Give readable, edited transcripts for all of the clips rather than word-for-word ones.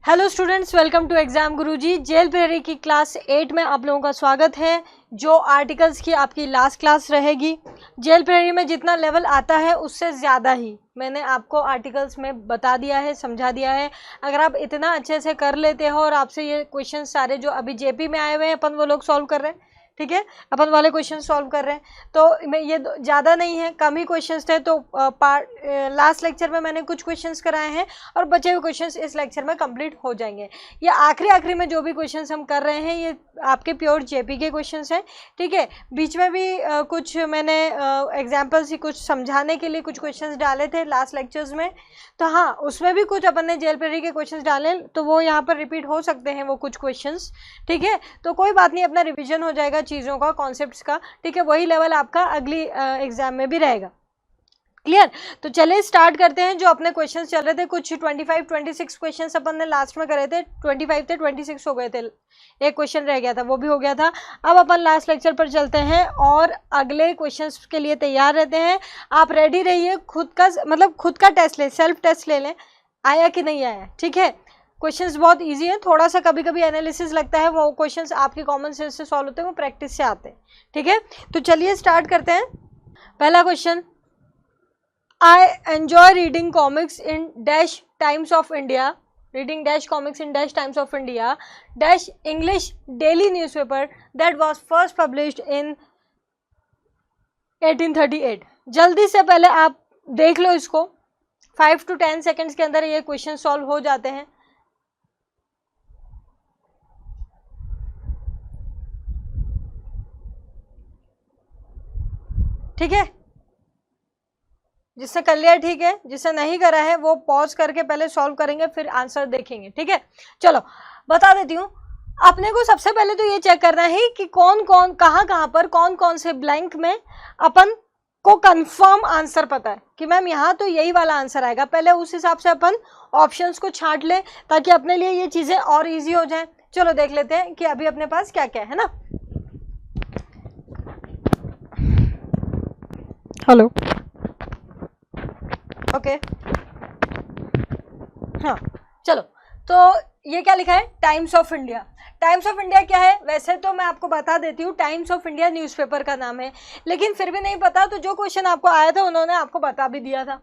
Hello students, welcome to exam Guruji. जेल प्रेरी की क्लास 8 में आप लोगों का स्वागत है। जो आर्टिकल्स की आपकी लास्ट क्लास रहेगी। जेल प्रेरी में जितना लेवल आता है उससे ज़्यादा ही मैंने आपको आर्टिकल्स में बता दिया है, समझा दिया है। अगर आप इतना अच्छे से कर लेते हो और आपसे ये क्वेश्चन सारे जो अभी जेपी में आए हुए हैं अपन वो लोग सॉल्व कर रहे हैं, ठीक है, अपन वाले क्वेश्चन सॉल्व कर रहे हैं, तो मैं ये ज़्यादा नहीं है, कम ही क्वेश्चंस थे। तो लास्ट लेक्चर में मैंने कुछ क्वेश्चंस कराए हैं और बचे हुए क्वेश्चंस इस लेक्चर में कंप्लीट हो जाएंगे। ये आखिरी में जो भी क्वेश्चंस हम कर रहे हैं ये आपके प्योर जेपी के क्वेश्चंस हैं, ठीक है। बीच में भी कुछ मैंने एग्जाम्पल्स ही कुछ समझाने के लिए कुछ क्वेश्चंस डाले थे लास्ट लेक्चर्स में, तो हाँ उसमें भी कुछ अपन ने जेल प्रेरी के क्वेश्चंस डाले, तो वो यहाँ पर रिपीट हो सकते हैं वो कुछ क्वेश्चंस, ठीक है। तो कोई बात नहीं, अपना रिविजन हो जाएगा चीज़ों का, कॉन्सेप्ट्स का, ठीक है। वही लेवल आपका अगली एग्जाम में भी रहेगा। क्लियर? तो चलिए स्टार्ट करते हैं। जो अपने क्वेश्चंस चल रहे थे कुछ 25-26 क्वेश्चंस अपन ने लास्ट में करे थे, 25 थे, 26 हो गए थे, एक क्वेश्चन रह गया था वो भी हो गया था। अब अपन लास्ट लेक्चर पर चलते हैं और अगले क्वेश्चंस के लिए तैयार रहते हैं। आप रेडी रहिए, खुद का टेस्ट ले, सेल्फ टेस्ट ले लें, आया कि नहीं आया, ठीक है। क्वेश्चंस बहुत इजी है, थोड़ा सा कभी कभी एनालिसिस लगता है, वो क्वेश्चंस आपके कॉमन सेंस से सॉल्व होते हैं, वो प्रैक्टिस से आते हैं, ठीक है। तो चलिए स्टार्ट करते हैं। पहला question, I enjoy reading comics in dash times of India, reading dash comics in dash times of India, dash English daily newspaper that was first published in 1838। जल्दी से पहले आप देख लो इसको, 5 to 10 सेकेंड्स के अंदर ये क्वेश्चन सॉल्व हो जाते हैं। ठीक है, जिससे कर लिया ठीक है, जिससे नहीं करा है वो पॉज करके पहले सॉल्व करेंगे, फिर आंसर देखेंगे, ठीक है। चलो बता देती हूँ। अपने को सबसे पहले तो ये चेक करना है कि कौन कौन कहाँ पर कौन कौन से ब्लैंक में अपन को कंफर्म आंसर पता है कि मैम यहाँ तो यही वाला आंसर आएगा। पहले उस हिसाब से अपन ऑप्शंस को छांट ले ताकि अपने लिए ये चीज़ें और ईजी हो जाए। चलो देख लेते हैं कि अभी अपने पास क्या क्या है ना। हेलो, ओके, हाँ चलो। तो ये क्या लिखा है, times of India. Times of India क्या है, वैसे तो मैं आपको बता देती हूँ, टाइम्स ऑफ इंडिया न्यूज़पेपर का नाम है, लेकिन फिर भी नहीं पता तो जो क्वेश्चन आपको आया था उन्होंने आपको बता भी दिया था,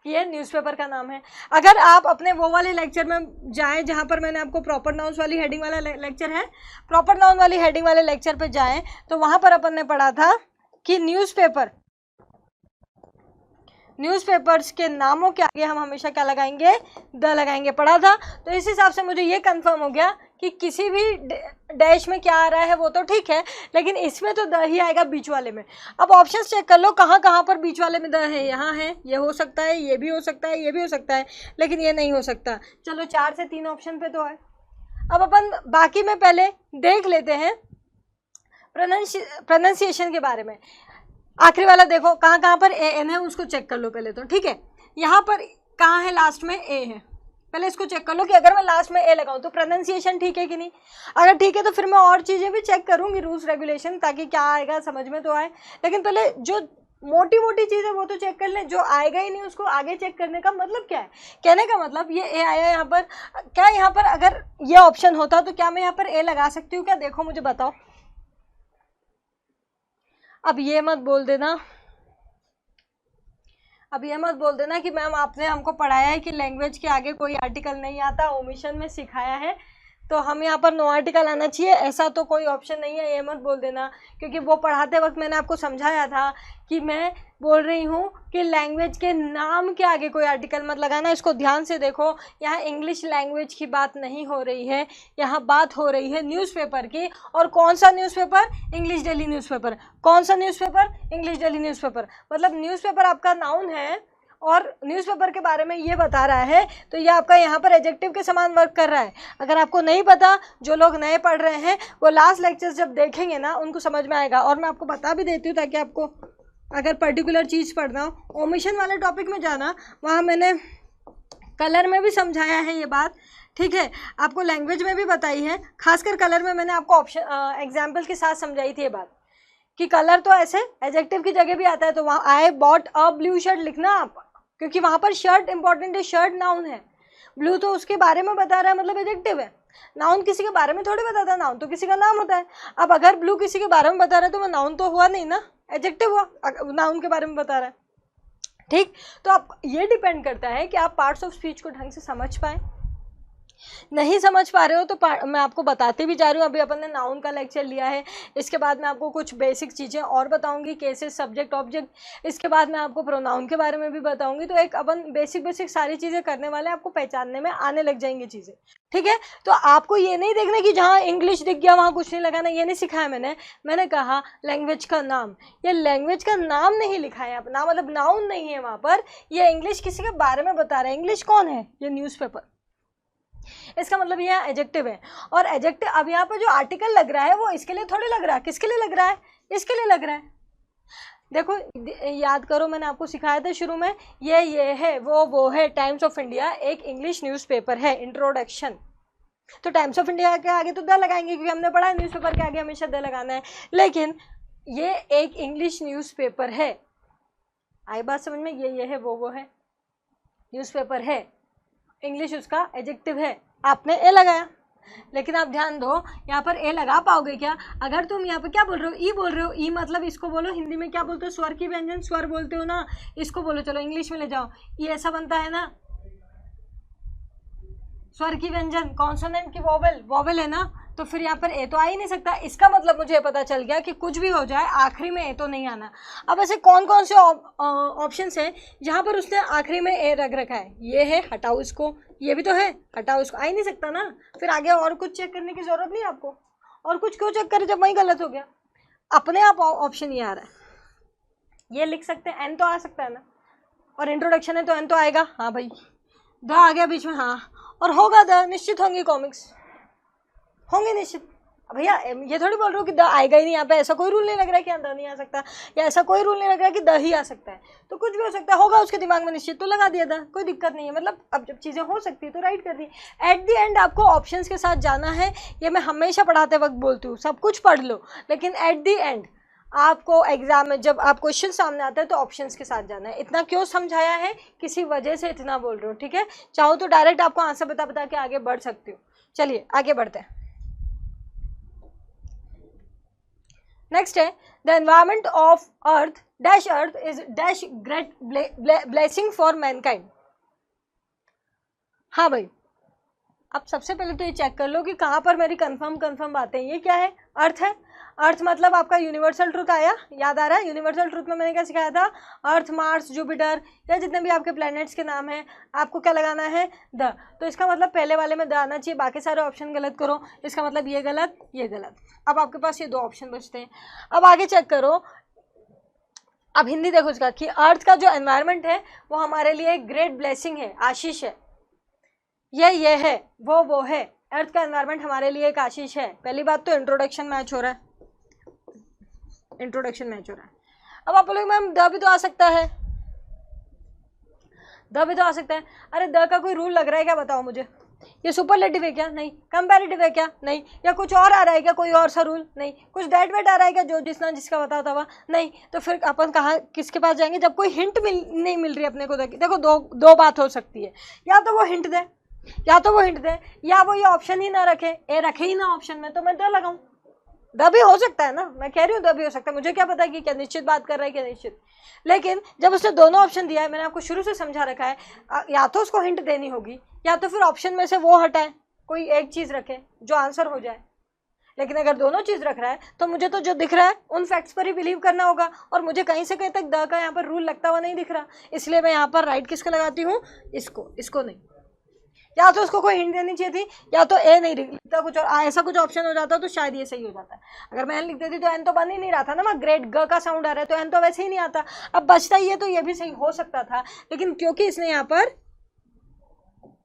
ये न्यूज़पेपर का नाम है। अगर आप अपने वो वाले लेक्चर में जाएं जहाँ पर मैंने आपको प्रॉपर नाउन्स वाली हेडिंग वाला लेक्चर है, प्रॉपर नाउन वाली हेडिंग वाले लेक्चर पर जाएं तो वहाँ पर अपन ने पढ़ा था कि न्यूज़पेपर्स के नामों के आगे हम हमेशा क्या लगाएंगे, द लगाएंगे, पढ़ा था। तो इस हिसाब से मुझे ये कंफर्म हो गया कि किसी भी डैश में क्या आ रहा है वो तो ठीक है, लेकिन इसमें तो द ही आएगा बीच वाले में। अब ऑप्शंस चेक कर लो कहाँ पर बीच वाले में द है। यहाँ है, ये हो सकता है, ये भी हो सकता है, ये भी हो सकता है, लेकिन ये नहीं हो सकता। चलो 4 से 3 ऑप्शन पे तो है। अब अपन बाकी में पहले देख लेते हैं प्रोनाउंसिएशन के बारे में। आखिरी वाला देखो कहाँ पर ए एन है, उसको चेक कर लो पहले तो, ठीक है। यहाँ पर कहाँ है, लास्ट में ए है, पहले इसको चेक कर लो कि अगर मैं लास्ट में ए लगाऊं तो प्रोनाउंसिएशन ठीक है कि नहीं। अगर ठीक है तो फिर मैं और चीज़ें भी चेक करूँगी, रूल्स रेगुलेशन, ताकि क्या आएगा समझ में तो आए। लेकिन पहले जो मोटी चीज़ है वो तो चेक कर लें, जो आएगा ही नहीं उसको आगे चेक करने का मतलब क्या है। कहने का मतलब ये ए आया यहाँ पर, क्या यहाँ पर अगर ये ऑप्शन होता तो क्या मैं यहाँ पर ए लगा सकती हूँ क्या, देखो मुझे बताओ। अब ये मत बोल देना कि मैम आपने हमको पढ़ाया है कि लैंग्वेज के आगे कोई आर्टिकल नहीं आता, ओमिशन में सिखाया है तो हम यहाँ पर नो आर्टिकल आना चाहिए, ऐसा तो कोई ऑप्शन नहीं है, ये मत बोल देना। क्योंकि वो पढ़ाते वक्त मैंने आपको समझाया था कि मैं बोल रही हूँ कि लैंग्वेज के नाम के आगे कोई आर्टिकल मत लगाना। इसको ध्यान से देखो, यहाँ इंग्लिश लैंग्वेज की बात नहीं हो रही है, यहाँ बात हो रही है न्यूज़पेपर की। और कौन सा न्यूज़पेपर, इंग्लिश डेली न्यूज़पेपर। कौन सा न्यूज़पेपर, इंग्लिश डेली न्यूज़पेपर। मतलब न्यूज़पेपर आपका नाउन है और न्यूज़पेपर के बारे में ये बता रहा है, तो ये आपका यहाँ पर एडजेक्टिव के समान वर्क कर रहा है। अगर आपको नहीं पता, जो लोग नए पढ़ रहे हैं वो लास्ट लेक्चर्स जब देखेंगे ना उनको समझ में आएगा। और मैं आपको बता भी देती हूँ ताकि आपको अगर पर्टिकुलर चीज़ पढ़ना हो, ओमिशन वाले टॉपिक में जाना, वहाँ मैंने कलर में भी समझाया है ये बात, ठीक है। आपको लैंग्वेज में भी बताई है, खासकर कलर में मैंने आपको ऑप्शन एग्जाम्पल के साथ समझाई थी ये बात कि कलर तो ऐसे एडजेक्टिव की जगह भी आता है। तो वहाँ I bought a blue shirt लिखना आप, क्योंकि वहाँ पर शर्ट इंपॉर्टेंट है, शर्ट नाउन है। ब्लू तो उसके बारे में बता रहा है, मतलब एडजेक्टिव है। नाउन किसी के बारे में थोड़ी बताता है, नाउन तो किसी का नाम होता है। अब अगर ब्लू किसी के बारे में बता रहा है तो वो नाउन तो हुआ नहीं ना, एडजेक्टिव हुआ, नाउन के बारे में बता रहा है। ठीक, तो आप ये डिपेंड करता है कि आप पार्ट्स ऑफ स्पीच को ढंग से समझ पाए। नहीं समझ पा रहे हो तो मैं आपको बताते भी जा रही हूँ। अभी अपन ने नाउन का लेक्चर लिया है, इसके बाद मैं आपको कुछ बेसिक चीज़ें और बताऊंगी, केसेस, सब्जेक्ट, ऑब्जेक्ट। इसके बाद मैं आपको प्रोनाउन के बारे में भी बताऊंगी। तो एक अपन बेसिक सारी चीज़ें करने वाले हैं, आपको पहचानने में आने लग जाएंगी चीज़ें। ठीक है, तो आपको ये नहीं देखना कि जहाँ इंग्लिश दिख गया वहाँ कुछ नहीं लगाना, ये नहीं सिखाया मैंने कहा लैंग्वेज का नाम, ये लैंग्वेज का नाम नहीं लिखा है अपना, मतलब नाउन नहीं है वहाँ पर, ये इंग्लिश किसी के बारे में बता रहा है। इंग्लिश कौन है? ये न्यूज़पेपर, इसका मतलब ये एडजेक्टिव है। और एडजेक्टिव, अब यहाँ पर जो आर्टिकल लग रहा है वो इसके लिए थोड़ी लग रहा है, किसके लिए लग रहा है? इसके लिए लग रहा है। देखो याद करो, मैंने आपको सिखाया था शुरू में, ये है, वो है। टाइम्स ऑफ इंडिया एक इंग्लिश न्यूज़पेपर है। इंट्रोडक्शन, तो टाइम्स ऑफ इंडिया के आगे तो द लगाएंगे क्योंकि हमने पढ़ा है न्यूज़पेपर के आगे हमेशा द लगाना है, लेकिन ये एक इंग्लिश न्यूज़पेपर है। आई बात समझ में? ये है, वो है, न्यूज़पेपर है, इंग्लिश उसका एडजेक्टिव है। आपने ए लगाया, लेकिन आप ध्यान दो, यहाँ पर ए लगा पाओगे क्या? अगर तुम यहाँ पर क्या बोल रहे हो? ई बोल रहे हो। ई मतलब इसको बोलो, हिंदी में क्या बोलते हो? स्वर की व्यंजन, स्वर बोलते हो ना, इसको बोलो। चलो इंग्लिश में ले जाओ, ई ऐसा बनता है ना, स्वर की व्यंजन, कॉन्सोनेंट की वोवेल, वोवेल है ना, तो फिर यहाँ पर ए तो आ ही नहीं सकता। इसका मतलब मुझे पता चल गया कि कुछ भी हो जाए आखिरी में ए तो नहीं आना। अब ऐसे कौन कौन से ऑप्शंस हैं जहाँ पर उसने आखिरी में ए रख रखा है? ये है, हटाओ इसको, ये भी तो है, हटाओ इसको, आ ही नहीं सकता ना। फिर आगे और कुछ चेक करने की जरूरत नहीं आपको। और कुछ क्यों चेक करें जब वही गलत हो गया? अपने आप ऑप्शन ये आ रहा है, ये लिख सकते हैं, एन तो आ सकता है ना, और इंट्रोडक्शन है तो एन तो आएगा। हाँ भाई, द आ गया बीच में, हाँ, और होगा द, निश्चित होंगी कॉमिक्स, होंगे निश्चित। भैया ये थोड़ी बोल रहे हो कि द आएगा ही नहीं, यहाँ पे ऐसा कोई रूल नहीं लग रहा है कि द नहीं आ सकता, या ऐसा कोई रूल नहीं लग रहा है कि द ही आ सकता है। तो कुछ भी हो सकता है, होगा उसके दिमाग में निश्चित, तो लगा दिया द, कोई दिक्कत नहीं है। मतलब अब जब चीज़ें हो सकती है तो राइट कर दी। एट द एंड आपको ऑप्शंस के साथ जाना है, ये मैं हमेशा पढ़ाते वक्त बोलती हूँ। सब कुछ पढ़ लो, लेकिन एट द एंड आपको एग्जाम में जब आप क्वेश्चन सामने आता है तो ऑप्शंस के साथ जाना है। इतना क्यों समझाया है? किसी वजह से इतना बोल रहे हो, ठीक है? चाहो तो डायरेक्ट आपको आंसर बता के आगे बढ़ सकती हो। चलिए आगे बढ़ते हैं। नेक्स्ट है, the environment of earth dash earth is dash great blessing for Mankind. हाँ भाई, अब सबसे पहले तो ये चेक कर लो कि कहाँ पर मेरी कंफर्म बातें हैं। ये क्या है? अर्थ है। अर्थ मतलब आपका यूनिवर्सल ट्रुथ आया, याद आ रहा है? यूनिवर्सल ट्रुथ में मैंने क्या सिखाया था? अर्थ, मार्स, जुपिटर, या जितने भी आपके प्लैनेट्स के नाम हैं, आपको क्या लगाना है? द। तो इसका मतलब पहले वाले में द आना चाहिए, बाकी सारे ऑप्शन गलत करो। इसका मतलब ये गलत, ये गलत। अब आपके पास ये दो ऑप्शन बचते हैं। अब आगे चेक करो, अब हिंदी देखो इसका, कि अर्थ का जो एनवायरमेंट है वो हमारे लिए एक ग्रेट ब्लेसिंग है, आशीष है। ये है, वो है। अर्थ का एनवायरमेंट हमारे लिए एक आशीष है। पहली बात तो इंट्रोडक्शन मैच हो रहा है, इंट्रोडक्शन मैच हो रहा है। अब आप बोलोगे मैम द भी तो आ सकता है, द भी तो आ सकता है। अरे द का कोई रूल लग रहा है क्या? बताओ मुझे। ये सुपरलेटिव है क्या? नहीं। कंपैरेटिव है क्या? नहीं। या कुछ और आ रहा है क्या? कोई और सा रूल? नहीं। कुछ डेट वेट आ रहा है क्या, जो जिसका बताता हुआ? नहीं। तो फिर अपन कहाँ, किसके पास जाएंगे जब कोई हिंट नहीं मिल रही अपने को? देखो दो बात हो सकती है, या तो वो हिंट दे, या वो ये ऑप्शन ही ना रखे, ए रखे ही ना ऑप्शन में, तो मैं द लगाऊं। द भी हो सकता है ना, मैं कह रही हूँ द भी हो सकता है। मुझे क्या पता कि क्या निश्चित बात कर रहा है, क्या निश्चित। लेकिन जब उसने दोनों ऑप्शन दिया है, मैंने आपको शुरू से समझा रखा है, या तो उसको हिंट देनी होगी, या तो फिर ऑप्शन में से वो हटाए, कोई एक चीज़ रखे जो आंसर हो जाए। लेकिन अगर दोनों चीज़ रख रहा है तो मुझे तो जो दिख रहा है उन फैक्ट्स पर ही बिलीव करना होगा, और मुझे कहीं से कहीं तक द का यहाँ पर रूल लगता हुआ नहीं दिख रहा। इसलिए मैं यहाँ पर राइट किसको लगाती हूँ? इसको नहीं। या तो उसको कोई हिंट देनी चाहिए थी, या तो ए नहीं लिखता कुछ और, ऐसा कुछ ऑप्शन हो जाता तो शायद ये सही हो जाता है। अगर मैं एन लिख देती तो एन तो बन ही नहीं रहा था ना, मैं ग्रेट ग का साउंड आ रहा है तो एन तो वैसे ही नहीं आता। अब बचता ही है तो ये भी सही हो सकता था, लेकिन क्योंकि इसने यहाँ पर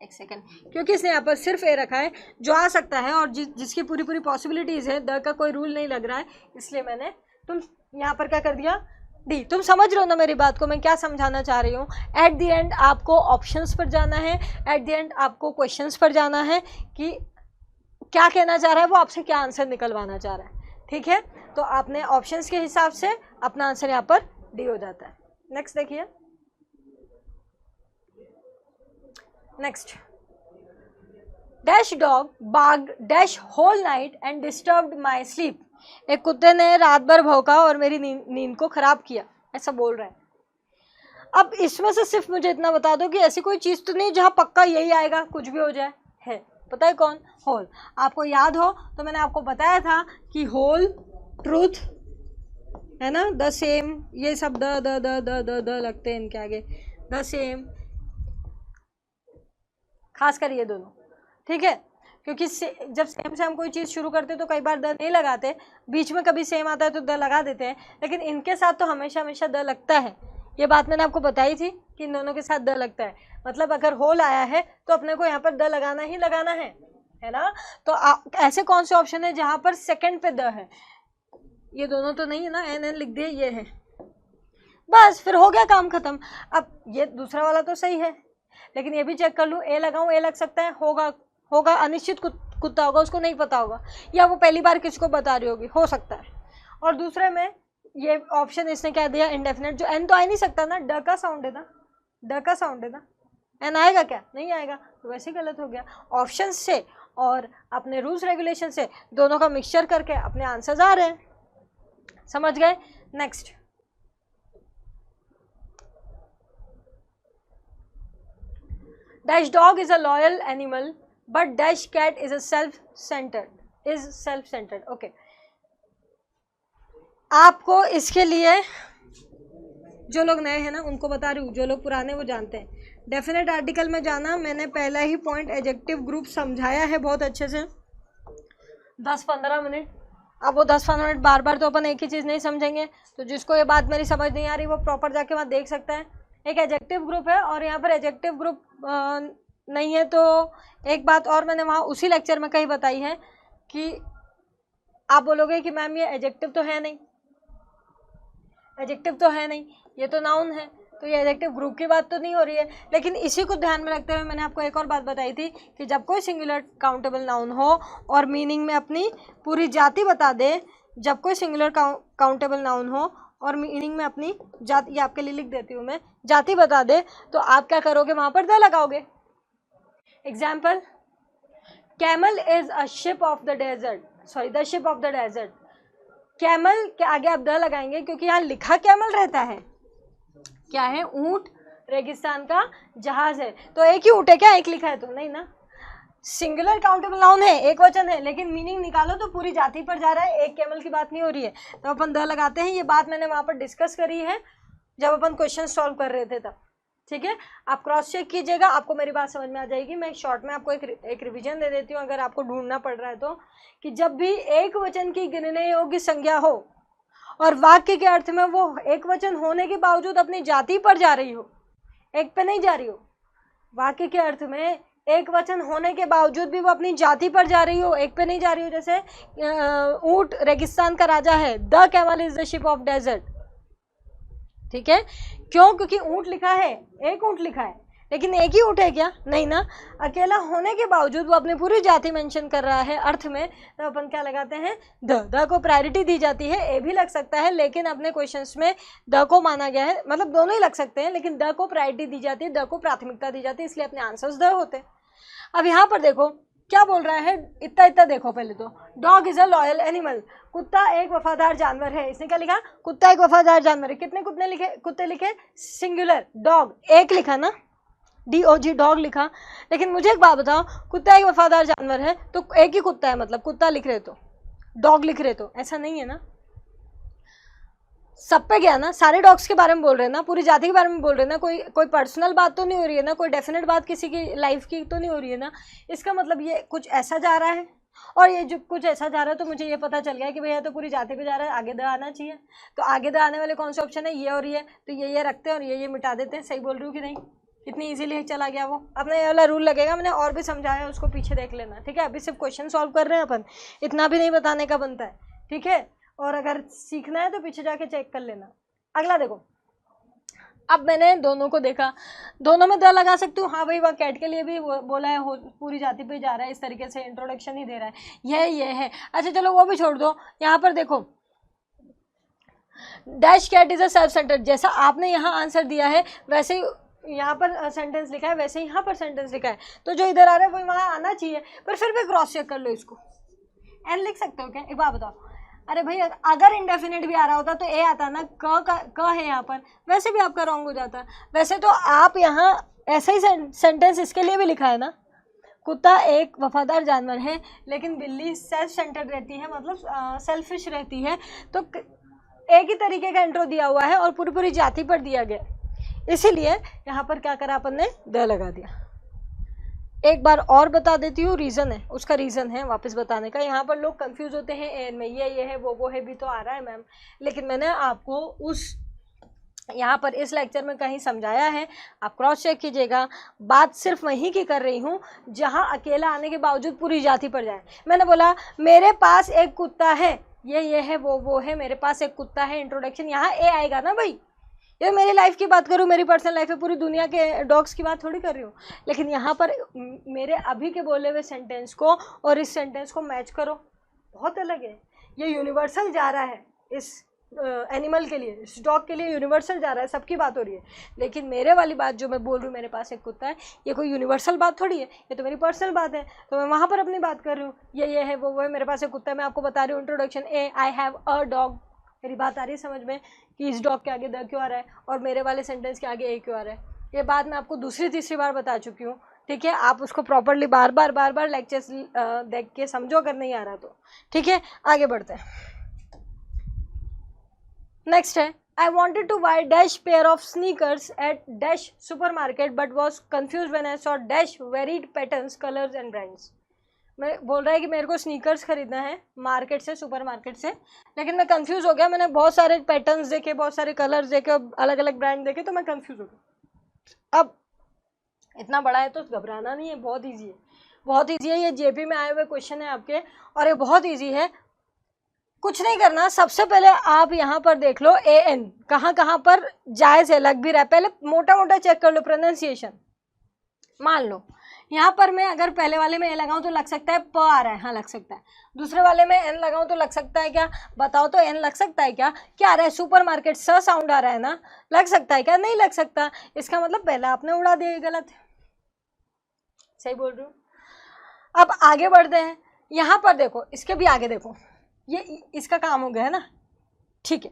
क्योंकि इसने यहाँ पर सिर्फ ए रखा है जो आ सकता है और जिसकी पूरी पॉसिबिलिटीज है, द का कोई रूल नहीं लग रहा है, इसलिए मैंने तुम यहाँ पर क्या कर दिया? डी। तुम समझ रहे हो ना मेरी बात को, मैं क्या समझाना चाह रही हूँ? एट द एंड आपको ऑप्शंस पर जाना है, एट द एंड आपको क्वेश्चंस पर जाना है कि क्या कहना चाह रहा है वो, आपसे क्या आंसर निकलवाना चाह रहा है। ठीक है, तो आपने ऑप्शंस के हिसाब से अपना आंसर यहाँ पर डी हो जाता है। नेक्स्ट देखिए, next dash dog barked dash whole night and disturbed my sleep. एक कुत्ते ने रात भर भौंका और मेरी नींद को खराब किया, ऐसा बोल रहा है। अब इसमें से सिर्फ मुझे इतना बता दो कि ऐसी कोई चीज़ तो नहीं जहाँ पक्का यही आएगा, कुछ भी हो जाए। है, पता है कौन? होल। आपको याद हो तो मैंने आपको बताया था कि होल, ट्रूथ, है ना, द सेम, ये सब the the the the the the लगते हैं इनके आगे, द सेम, खासकर ये दोनों, ठीक है। क्योंकि जब सेम से हम कोई चीज़ शुरू करते तो कई बार द नहीं लगाते, बीच में कभी सेम आता है तो द लगा देते हैं, लेकिन इनके साथ तो हमेशा हमेशा द लगता है। ये बात मैंने आपको बताई थी कि इन दोनों के साथ द लगता है। मतलब अगर होल आया है तो अपने को यहाँ पर द लगाना ही लगाना है ना। तो ऐसे कौन से ऑप्शन है जहाँ पर सेकंड पे द है? ये दोनों तो नहीं है ना, एन एन लिख दिए, ये है, बस फिर हो गया काम खत्म। अब ये दूसरा वाला तो सही है, लेकिन ये भी चेक कर लूँ, ए लगाऊँ, ए लग सकता है, होगा अनिश्चित कुत्ता होगा, उसको नहीं पता होगा, या वो पहली बार किसी को बता रही होगी, हो सकता है। और दूसरे में ये ऑप्शन इसने क्या दिया, इंडेफिनेट, जो एन तो आ ही नहीं सकता ना, ड का साउंड है ना, ड का साउंड है ना, एन आएगा क्या? नहीं आएगा, तो वैसे गलत हो गया। ऑप्शन से और अपने रूल्स रेगुलेशन से दोनों का मिक्सचर करके अपने आंसर्स आ रहे हैं, समझ गए। Next, dash dog is a loyal animal but dash cat is a self centred. Okay, आपको इसके लिए जो लोग नए हैं ना उनको बता रही हूँ, जो लोग पुराने वो जानते हैं। डेफिनेट आर्टिकल में जाना, मैंने पहला ही पॉइंट एडजेक्टिव ग्रुप समझाया है बहुत अच्छे से, 10-15 मिनट। अब वो 10-15 मिनट बार बार तो अपन एक ही चीज़ नहीं समझेंगे, तो जिसको ये बात मेरी समझ नहीं आ रही वो प्रॉपर जाके वहाँ देख सकता है। एक एडजेक्टिव ग्रुप है और यहाँ पर एडजेक्टिव ग्रुप नहीं है, तो एक बात और मैंने वहाँ उसी लेक्चर में कहीं बताई है कि आप बोलोगे कि मैम ये एडजेक्टिव तो है नहीं, एडजेक्टिव तो है नहीं, ये तो नाउन है, तो ये एडजेक्टिव ग्रुप की बात तो नहीं हो रही है। लेकिन इसी को ध्यान में रखते हुए मैंने आपको एक और बात बताई थी कि जब कोई सिंगुलर काउंटेबल नाउन हो और मीनिंग में अपनी पूरी जाति बता दे, जब कोई सिंगुलर काउंटेबल नाउन हो और मीनिंग में अपनी जाति, ये आपके लिए लिख देती हूँ मैं, जाति बता दे, तो आप क्या करोगे, वहाँ पर द लगाओगे। Example, camel is a ship of the desert, sorry the ship of the desert. Camel के आगे आप द लगाएंगे क्योंकि यहाँ लिखा कैमल रहता है, क्या है, ऊंट, रेगिस्तान का जहाज है, तो एक ही ऊंट है क्या, एक लिखा है तो नहीं ना। सिंगुलर काउंटेबल नाउन है, एक वचन है, लेकिन मीनिंग निकालो तो पूरी जाति पर जा रहा है, एक कैमल की बात नहीं हो रही है, तो अपन द लगाते हैं। ये बात मैंने वहाँ पर डिस्कस करी है जब अपन क्वेश्चन सॉल्व कर रहे थे तब, ठीक है। आप क्रॉस चेक कीजिएगा, आपको मेरी बात समझ में आ जाएगी। मैं शॉर्ट में आपको एक रिवीजन दे देती हूँ अगर आपको ढूंढना पड़ रहा है तो, कि जब भी एक वचन की गिनने योग्य संज्ञा हो और वाक्य के अर्थ में वो एक वचन होने के बावजूद अपनी जाति पर जा रही हो, एक पे नहीं जा रही हो, वाक्य के अर्थ में एक वचन होने के बावजूद भी वो अपनी जाति पर जा रही हो, एक पे नहीं जा रही हो, जैसे ऊंट रेगिस्तान का राजा है, the camel is the ship of desert, ठीक है। क्यों? क्योंकि ऊंट लिखा है, एक ऊंट लिखा है, लेकिन एक ही ऊंट है क्या, नहीं ना, अकेला होने के बावजूद वो अपनी पूरी जाति मेंशन कर रहा है अर्थ में, तो अपन क्या लगाते हैं, द को प्रायोरिटी दी जाती है। ए भी लग सकता है, लेकिन अपने क्वेश्चंस में द को माना गया है, मतलब दोनों ही लग सकते हैं, लेकिन द को प्रायोरिटी दी जाती है, द को प्राथमिकता दी जाती है, इसलिए अपने आंसर्स द होते हैं। अब यहाँ पर देखो क्या बोल रहा है, इतना देखो पहले तो, dog is a loyal animal, कुत्ता एक वफादार जानवर है। इसने क्या लिखा, कुत्ता एक वफादार जानवर है। कितने कुत्ते लिखे, सिंगुलर, डॉग एक लिखा ना, DOG डॉग लिखा, लेकिन मुझे एक बात बताओ, कुत्ता एक वफादार जानवर है तो एक ही कुत्ता है, मतलब कुत्ता लिख रहे तो, डॉग लिख रहे तो, ऐसा नहीं है ना, सब पे गया ना, सारे डॉग्स के बारे में बोल रहे हैं ना, पूरी जाति के बारे में बोल रहे हैं ना, कोई पर्सनल बात तो नहीं हो रही है ना, कोई डेफिनेट बात किसी की लाइफ की तो नहीं हो रही है ना। इसका मतलब ये कुछ ऐसा जा रहा है, और ये जो कुछ ऐसा जा रहा है तो मुझे ये पता चल गया कि भैया तो पूरी जाति पे जा रहा है, आगे द आना चाहिए। तो आगे द आने वाले कौन से ऑप्शन है, ये और ये, तो ये रखते हैं और ये मिटा देते हैं। सही बोल रही हूँ कि नहीं, कितनी इजीली चला गया वो। अपने ये वाला रूल लगेगा, मैंने और भी समझाया, उसको पीछे देख लेना, ठीक है। अभी सिर्फ क्वेश्चन सॉल्व कर रहे हैं अपन, इतना भी नहीं बताने का बनता है, ठीक है। और अगर सीखना है तो पीछे जाके चेक कर लेना। अगला देखो, अब मैंने दोनों को देखा, दोनों में द लगा सकती हूँ, हाँ भाई वह कैट के लिए भी बोला है, पूरी जाति पे जा रहा है, इस तरीके से इंट्रोडक्शन ही दे रहा है, ये है। अच्छा चलो वो भी छोड़ दो, यहाँ पर देखो, dash cat is a self centred, जैसा आपने यहाँ आंसर दिया है वैसे ही यहाँ पर सेंटेंस लिखा है वैसे यहाँ पर सेंटेंस लिखा है, तो जो इधर आ रहा है वो वहाँ आना चाहिए, पर फिर भी क्रॉस चेक कर लो इसको। एन लिख सकते हो क्या, एक बात बताओ। अरे भाई अगर इंडेफिनिट भी आ रहा होता तो ए आता ना, क है यहाँ पर, वैसे भी आपका रॉन्ग हो जाता। वैसे तो आप यहाँ ऐसा ही सेंटेंस इसके लिए भी लिखा है ना, कुत्ता एक वफादार जानवर है लेकिन बिल्ली सेल्फ सेंटर्ड रहती है, मतलब सेल्फिश रहती है। तो एक ही तरीके का इंट्रो दिया हुआ है और पूरी पूरी जाति पर दिया गया, इसीलिए यहाँ पर क्या करा अपन ने, द लगा दिया। एक बार और बता देती हूँ, रीज़न है, उसका रीज़न है वापस बताने का। यहाँ पर लोग कंफ्यूज होते हैं एन में, ये है वो है भी तो आ रहा है मैम, लेकिन मैंने आपको उस यहाँ पर इस लेक्चर में कहीं समझाया है, आप क्रॉस चेक कीजिएगा। बात सिर्फ वहीं की कर रही हूँ जहाँ अकेला आने के बावजूद पूरी जाति पर जाए। मैंने बोला मेरे पास एक कुत्ता है, ये है वो है, मेरे पास एक कुत्ता है, इंट्रोडक्शन यहाँ ए आएगा ना भाई। ये मेरी लाइफ की बात करूँ, मेरी पर्सनल लाइफ है, पूरी दुनिया के डॉग्स की बात थोड़ी कर रही हूँ। लेकिन यहाँ पर मेरे अभी के बोले हुए सेंटेंस को और इस सेंटेंस को मैच करो, बहुत अलग है। ये यूनिवर्सल जा रहा है इस एनिमल के लिए, इस डॉग के लिए यूनिवर्सल जा रहा है, सबकी बात हो रही है। लेकिन मेरे वाली बात जो मैं बोल रही हूँ, मेरे पास एक कुत्ता है, ये कोई यूनिवर्सल बात थोड़ी है, ये तो मेरी पर्सनल बात है, तो मैं वहाँ पर अपनी बात कर रही हूँ। ये है वो है, मेरे पास एक कुत्ता है, मैं आपको बता रही हूँ introduction A, I have a dog. मेरी बात आ रही है समझ में कि इस डॉग के आगे द क्यों आ रहा है और मेरे वाले सेंटेंस के आगे ए क्यों आ रहा है। ये बात मैं आपको दूसरी तीसरी बार बता चुकी हूँ, ठीक है। आप उसको प्रॉपरली बार बार लेक्चर्स देख के समझो अगर नहीं आ रहा तो, ठीक है। आगे बढ़ते हैं। नेक्स्ट है, I wanted to buy dash pair of sneakers at dash supermarket but was confuse when I saw dash varied patterns colours and brands. मैं बोल रहा है कि मेरे को स्नीकर्स खरीदना है मार्केट से, सुपर मार्केट से, लेकिन मैं कंफ्यूज हो गया। मैंने बहुत सारे पैटर्न्स देखे, बहुत सारे कलर्स देखे, अलग अलग ब्रांड देखे, तो मैं कंफ्यूज हो गया। अब इतना बड़ा है तो घबराना नहीं है, बहुत ईजी है, बहुत ईजी है। ये जेपी में आए हुए क्वेश्चन है आपके और ये बहुत ईजी है। कुछ नहीं करना, सबसे पहले आप यहाँ पर देख लो ए एन कहाँ पर जायज़ है, लग भी रहा है। पहले मोटा मोटा चेक कर लो प्रोनाउंसिएशन। मान लो यहाँ पर मैं अगर पहले वाले में ए लगाऊं तो लग सकता है प आ रहा है, हाँ लग सकता है। दूसरे वाले में एन लगाऊं तो लग सकता है क्या, बताओ तो एन लग सकता है क्या, क्या आ रहा है, सुपर मार्केट स साउंड आ रहा है ना, लग सकता है क्या, नहीं लग सकता। इसका मतलब पहले आपने उड़ा दिया, गलत है, सही बोल रही हूँ। अब आगे बढ़ते हैं, यहाँ पर देखो, इसके भी आगे देखो, ये इसका काम हो गया है ना, ठीक है।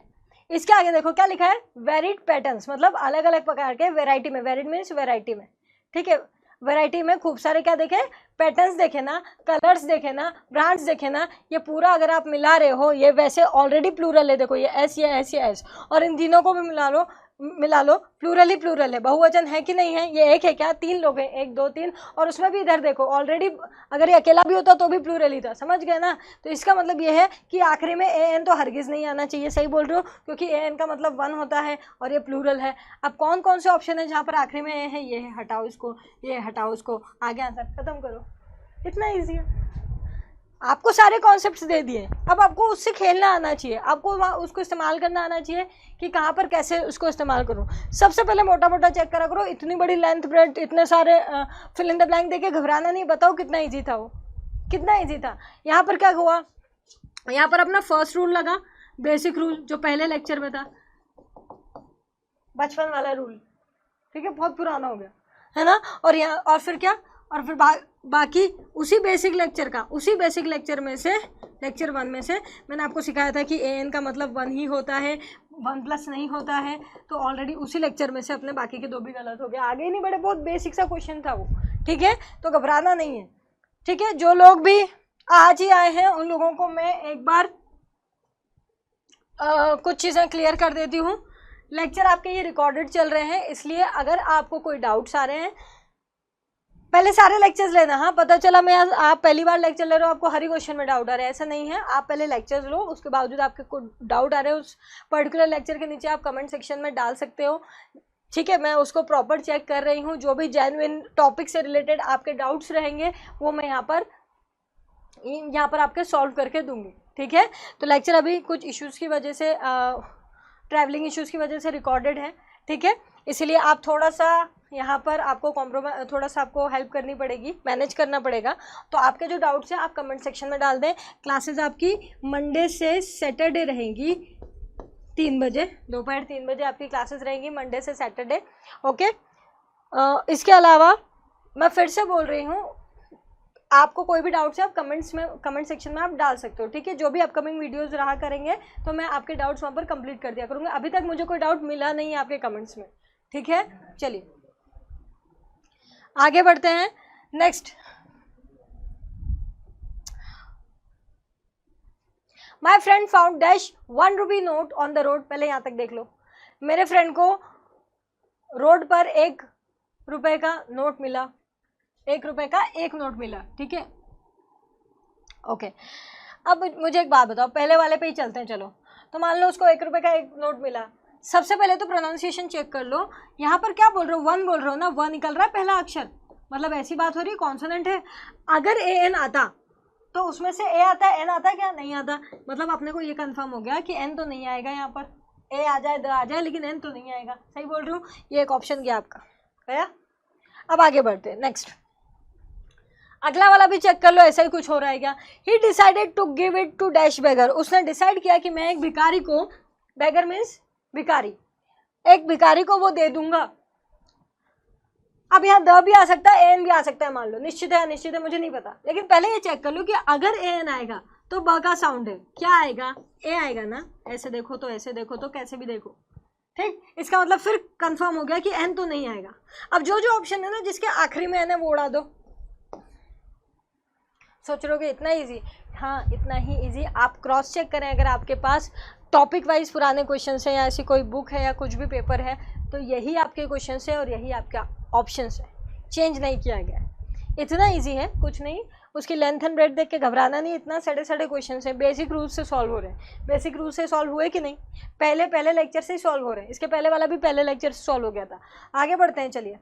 इसके आगे देखो क्या लिखा है, वेरिड पैटर्न्स, मतलब अलग अलग प्रकार के, वेराइटी में, वेरिड मीन्स वेराइटी में, ठीक है। वैरायटी में खूब सारे क्या देखे, पैटर्न्स देखे ना, कलर्स देखे ना, ब्रांड्स देखे ना। ये पूरा अगर आप मिला रहे हो, ये वैसे ऑलरेडी प्लूरल है, देखो ये एस, ये एस, ये एस, और इन तीनों को भी मिला लो, प्लूरल ही प्लूरल है, बहुवचन है कि नहीं है। ये एक है क्या, तीन लोग हैं, एक दो तीन, और उसमें भी इधर देखो ऑलरेडी, अगर ये अकेला भी होता तो भी प्लूरल ही था, समझ गए ना। तो इसका मतलब ये है कि आखिरी में ए एन तो हरगिज़ नहीं आना चाहिए, सही बोल रहे हो, क्योंकि ए एन का मतलब वन होता है और ये प्लूरल है। अब कौन कौन से ऑप्शन है जहाँ पर आखिरी में ए है, ये है, हटाओ इसको, ये हटाओ उसको, आगे आंसर खत्म करो, इतना ईजी है। आपको सारे कॉन्सेप्ट्स दे दिए, अब आपको उससे खेलना आना चाहिए, आपको उसको इस्तेमाल करना आना चाहिए कि कहाँ पर कैसे उसको इस्तेमाल करूँ। सबसे पहले मोटा मोटा चेक करा करो, इतनी बड़ी लेंथ ब्रेड, इतने सारे फिल इन द ब्लैंक देके घबराना नहीं। बताओ कितना इजी था वो, कितना इजी था। यहाँ पर क्या हुआ, यहाँ पर अपना फर्स्ट रूल लगा, बेसिक रूल जो पहले लेक्चर में था, बचपन वाला रूल, ठीक है, बहुत पुराना हो गया है ना। और यहाँ और फिर क्या, और फिर बाकी उसी बेसिक लेक्चर में से, लेक्चर 1 में से मैंने आपको सिखाया था कि ए एन का मतलब 1 ही होता है, 1 प्लस नहीं होता है। तो ऑलरेडी उसी लेक्चर में से अपने बाकी के 2 भी गलत हो गए, आगे ही नहीं बढ़े, बहुत बेसिक सा क्वेश्चन था वो, ठीक है। तो घबराना नहीं है, ठीक है। जो लोग भी आज ही आए हैं उन लोगों को मैं एक बार कुछ चीज़ें क्लियर कर देती हूँ। लेक्चर आपके ये रिकॉर्डेड चल रहे हैं, इसलिए अगर आपको कोई डाउट्स आ रहे हैं, पहले सारे लेक्चर्स लेना। हाँ, पता चला मैं आप पहली बार लेक्चर ले रहे हो, आपको हर क्वेश्चन में डाउट आ रहा है, ऐसा नहीं है। आप पहले लेक्चर्स लो, उसके बावजूद आपके को डाउट आ रहे हो, उस पर्टिकुलर लेक्चर के नीचे आप कमेंट सेक्शन में डाल सकते हो, ठीक है। मैं उसको प्रॉपर चेक कर रही हूँ, जो भी जेन्युइन टॉपिक से रिलेटेड आपके डाउट्स रहेंगे वो मैं यहाँ पर आपके सॉल्व करके दूंगी, ठीक है। तो लेक्चर अभी कुछ इश्यूज़ की वजह से, ट्रैवलिंग इश्यूज़ की वजह से रिकॉर्डेड है, ठीक है। इसीलिए आप थोड़ा सा यहाँ पर आपको कॉम्प्रोमाइज, थोड़ा सा आपको हेल्प करनी पड़ेगी, मैनेज करना पड़ेगा। तो आपके जो डाउट्स हैं आप कमेंट सेक्शन में डाल दें। क्लासेस आपकी मंडे से सैटरडे रहेंगी 3 बजे, दोपहर 3 बजे आपकी क्लासेस रहेंगी मंडे से सैटरडे, ओके। इसके अलावा मैं फिर से बोल रही हूँ, आपको कोई भी डाउट्स है आप कमेंट सेक्शन में आप डाल सकते हो, ठीक है। जो भी अपकमिंग वीडियोस रहा करेंगे तो मैं आपके डाउट्स वहाँ पर कंप्लीट कर दिया करूँगी। अभी तक मुझे कोई डाउट मिला नहीं है आपके कमेंट्स में, ठीक है। चलिए आगे बढ़ते हैं। Next, my friend found dash 1 rupee note on the road. पहले यहाँ तक देख लो, मेरे फ्रेंड को रोड पर 1 रुपए का नोट मिला, 1 रुपए का एक नोट मिला, ठीक है, ओके। अब मुझे एक बात बताओ, पहले वाले पे ही चलते हैं, चलो। तो मान लो उसको 1 रुपए का एक नोट मिला। सबसे पहले तो प्रोनाउंसिएशन चेक कर लो, यहाँ पर क्या बोल रहे हो, 1 बोल रहे हो ना, 1 निकल रहा है पहला अक्षर, मतलब ऐसी बात हो रही है कॉन्सोनेंट है। अगर ए एन आता तो उसमें से ए आता है, एन आता है क्या, नहीं आता, मतलब अपने को ये कंफर्म हो गया कि एन तो नहीं आएगा यहाँ पर, ए आ जाए द आ जाए लेकिन एन तो नहीं आएगा। सही बोल रही हूँ, ये एक ऑप्शन गया आपका, गया। अब आगे बढ़ते हैं। नेक्स्ट, अगला वाला भी चेक कर लो, ऐसा ही कुछ हो रहा है क्या। He decided to give it to dash beggar. उसने डिसाइड किया कि मैं एक भिखारी को, बेगर मीन्स भिखारी, एक भिखारी को वो दे दूंगा। अब यहाँ द भी आ सकता है, एन भी आ सकता है, मान लो निश्चित है अनिश्चित है मुझे नहीं पता, लेकिन पहले ये चेक कर लो कि अगर ए एन आएगा तो ब का साउंड है, क्या आएगा, ए आएगा ना। ऐसे देखो तो ऐसे देखो तो कैसे भी देखो, ठीक। इसका मतलब फिर कंफर्म हो गया कि एन तो नहीं आएगा। अब जो जो ऑप्शन है ना जिसके आखिरी में एन है वो उड़ा दो। सोच रहे हो इतना इजी, हाँ इतना ही इजी। आप क्रॉस चेक करें, अगर आपके पास टॉपिक वाइज पुराने क्वेश्चन है या ऐसी कोई बुक है या कुछ भी पेपर है तो यही आपके क्वेश्चन है और यही आपका ऑप्शंस है, चेंज नहीं किया गया है। इतना इजी है, कुछ नहीं। उसकी लेंथ एंड ब्रेड देख के घबराना नहीं, इतना सड़े क्वेश्चन है, बेसिक रूल से सॉल्व हो रहे हैं। बेसिक रूल से सॉल्व हुए कि नहीं, पहले लेक्चर से ही सॉल्व हो रहे हैं। इसके पहले वाला भी पहले लेक्चर से सॉल्व हो गया था। आगे बढ़ते हैं, चलिए।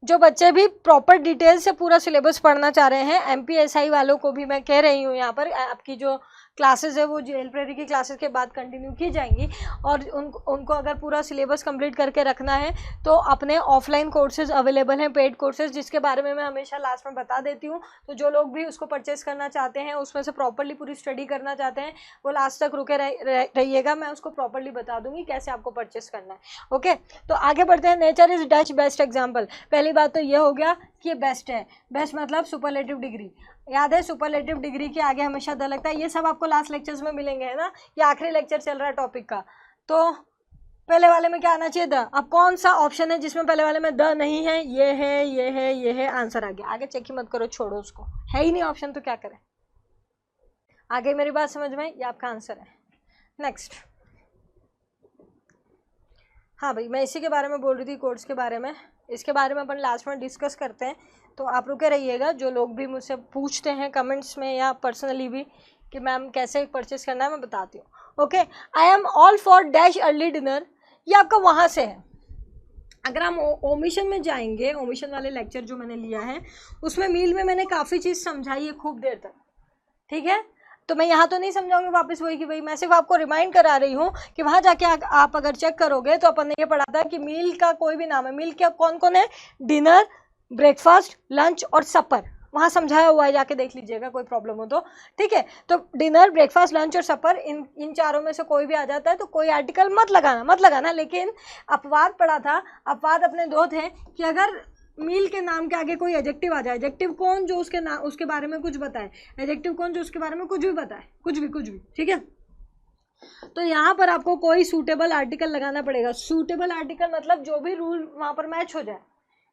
जो बच्चे भी प्रॉपर डिटेल से पूरा सिलेबस पढ़ना चाह रहे हैं, एमपीएसआई वालों को भी मैं कह रही हूँ, यहाँ पर आपकी जो क्लासेस है वो जेल प्रेरी की क्लासेस के बाद कंटिन्यू की जाएंगी और उनको अगर पूरा सिलेबस कंप्लीट करके रखना है तो अपने ऑफलाइन कोर्सेज अवेलेबल हैं, पेड कोर्सेज, जिसके बारे में मैं हमेशा लास्ट में बता देती हूँ। तो जो लोग भी उसको परचेस करना चाहते हैं, उसमें से प्रॉपरली पूरी स्टडी करना चाहते हैं, वो लास्ट तक रुके रहिएगा, मैं उसको प्रॉपरली बता दूंगी कैसे आपको परचेस करना है। ओके, तो आगे बढ़ते हैं। Nature is Dutch best example. पहली बात तो ये हो गया कि ये बेस्ट है, बेस्ट मतलब सुपरलेटिव डिग्री, याद है सुपरलेटिव डिग्री के आगे हमेशा द लगता है। ये सब आपको लास्ट लेक्चर्स में मिलेंगे, है ना, ये आखिरी लेक्चर चल रहा है टॉपिक का। तो पहले वाले में क्या आना चाहिए, द। अब कौन सा ऑप्शन है जिसमें पहले वाले में द नहीं है, ये है, ये है, ये है, आंसर आ गया। आगे चेक ही मत करो, छोड़ो उसको, है ही नहीं ऑप्शन तो क्या करें। आगे मेरी बात समझ में, ये आपका आंसर है। नेक्स्ट, हाँ भाई मैं इसी के बारे में बोल रही थी, कोर्स के बारे में। इसके बारे में अपन लास्ट में डिस्कस करते हैं, तो आप रुके रहिएगा। जो लोग भी मुझसे पूछते हैं कमेंट्स में या पर्सनली भी कि मैम कैसे परचेस करना है, मैं बताती हूँ। Okay, I am all for dash early dinner, ये आपका वहाँ से है। अगर हम ओमिशन में जाएंगे, ओमिशन वाले लेक्चर जो मैंने लिया है उसमें मील में मैंने काफ़ी चीज़ समझाई है खूब देर तक, ठीक है। तो मैं यहाँ तो नहीं समझाऊंगी वापस वही कि भाई, मैं सिर्फ आपको रिमाइंड करा रही हूँ कि वहाँ जाके आप अगर चेक करोगे तो अपन ने ये पढ़ा था कि मील का कोई भी नाम है। मील क्या कौन कौन है, डिनर, ब्रेकफास्ट, लंच और सपर, वहाँ समझाया हुआ है, जाके देख लीजिएगा कोई प्रॉब्लम हो तो, ठीक है। तो डिनर, ब्रेकफास्ट, लंच और सपर, इन चारों में से कोई भी आ जाता है तो कोई आर्टिकल मत लगाना। लेकिन अपवाद पढ़ा था, अपवाद अपने दो थे कि अगर मील के नाम के आगे कोई एडजेक्टिव आ जाए, एडजेक्टिव कौन जो उसके बारे में कुछ बताए, एडजेक्टिव कौन जो उसके बारे में कुछ भी बताए, कुछ भी, ठीक है। तो यहाँ पर आपको कोई सूटेबल आर्टिकल लगाना पड़ेगा। सूटेबल आर्टिकल मतलब जो भी रूल वहाँ पर मैच हो जाए,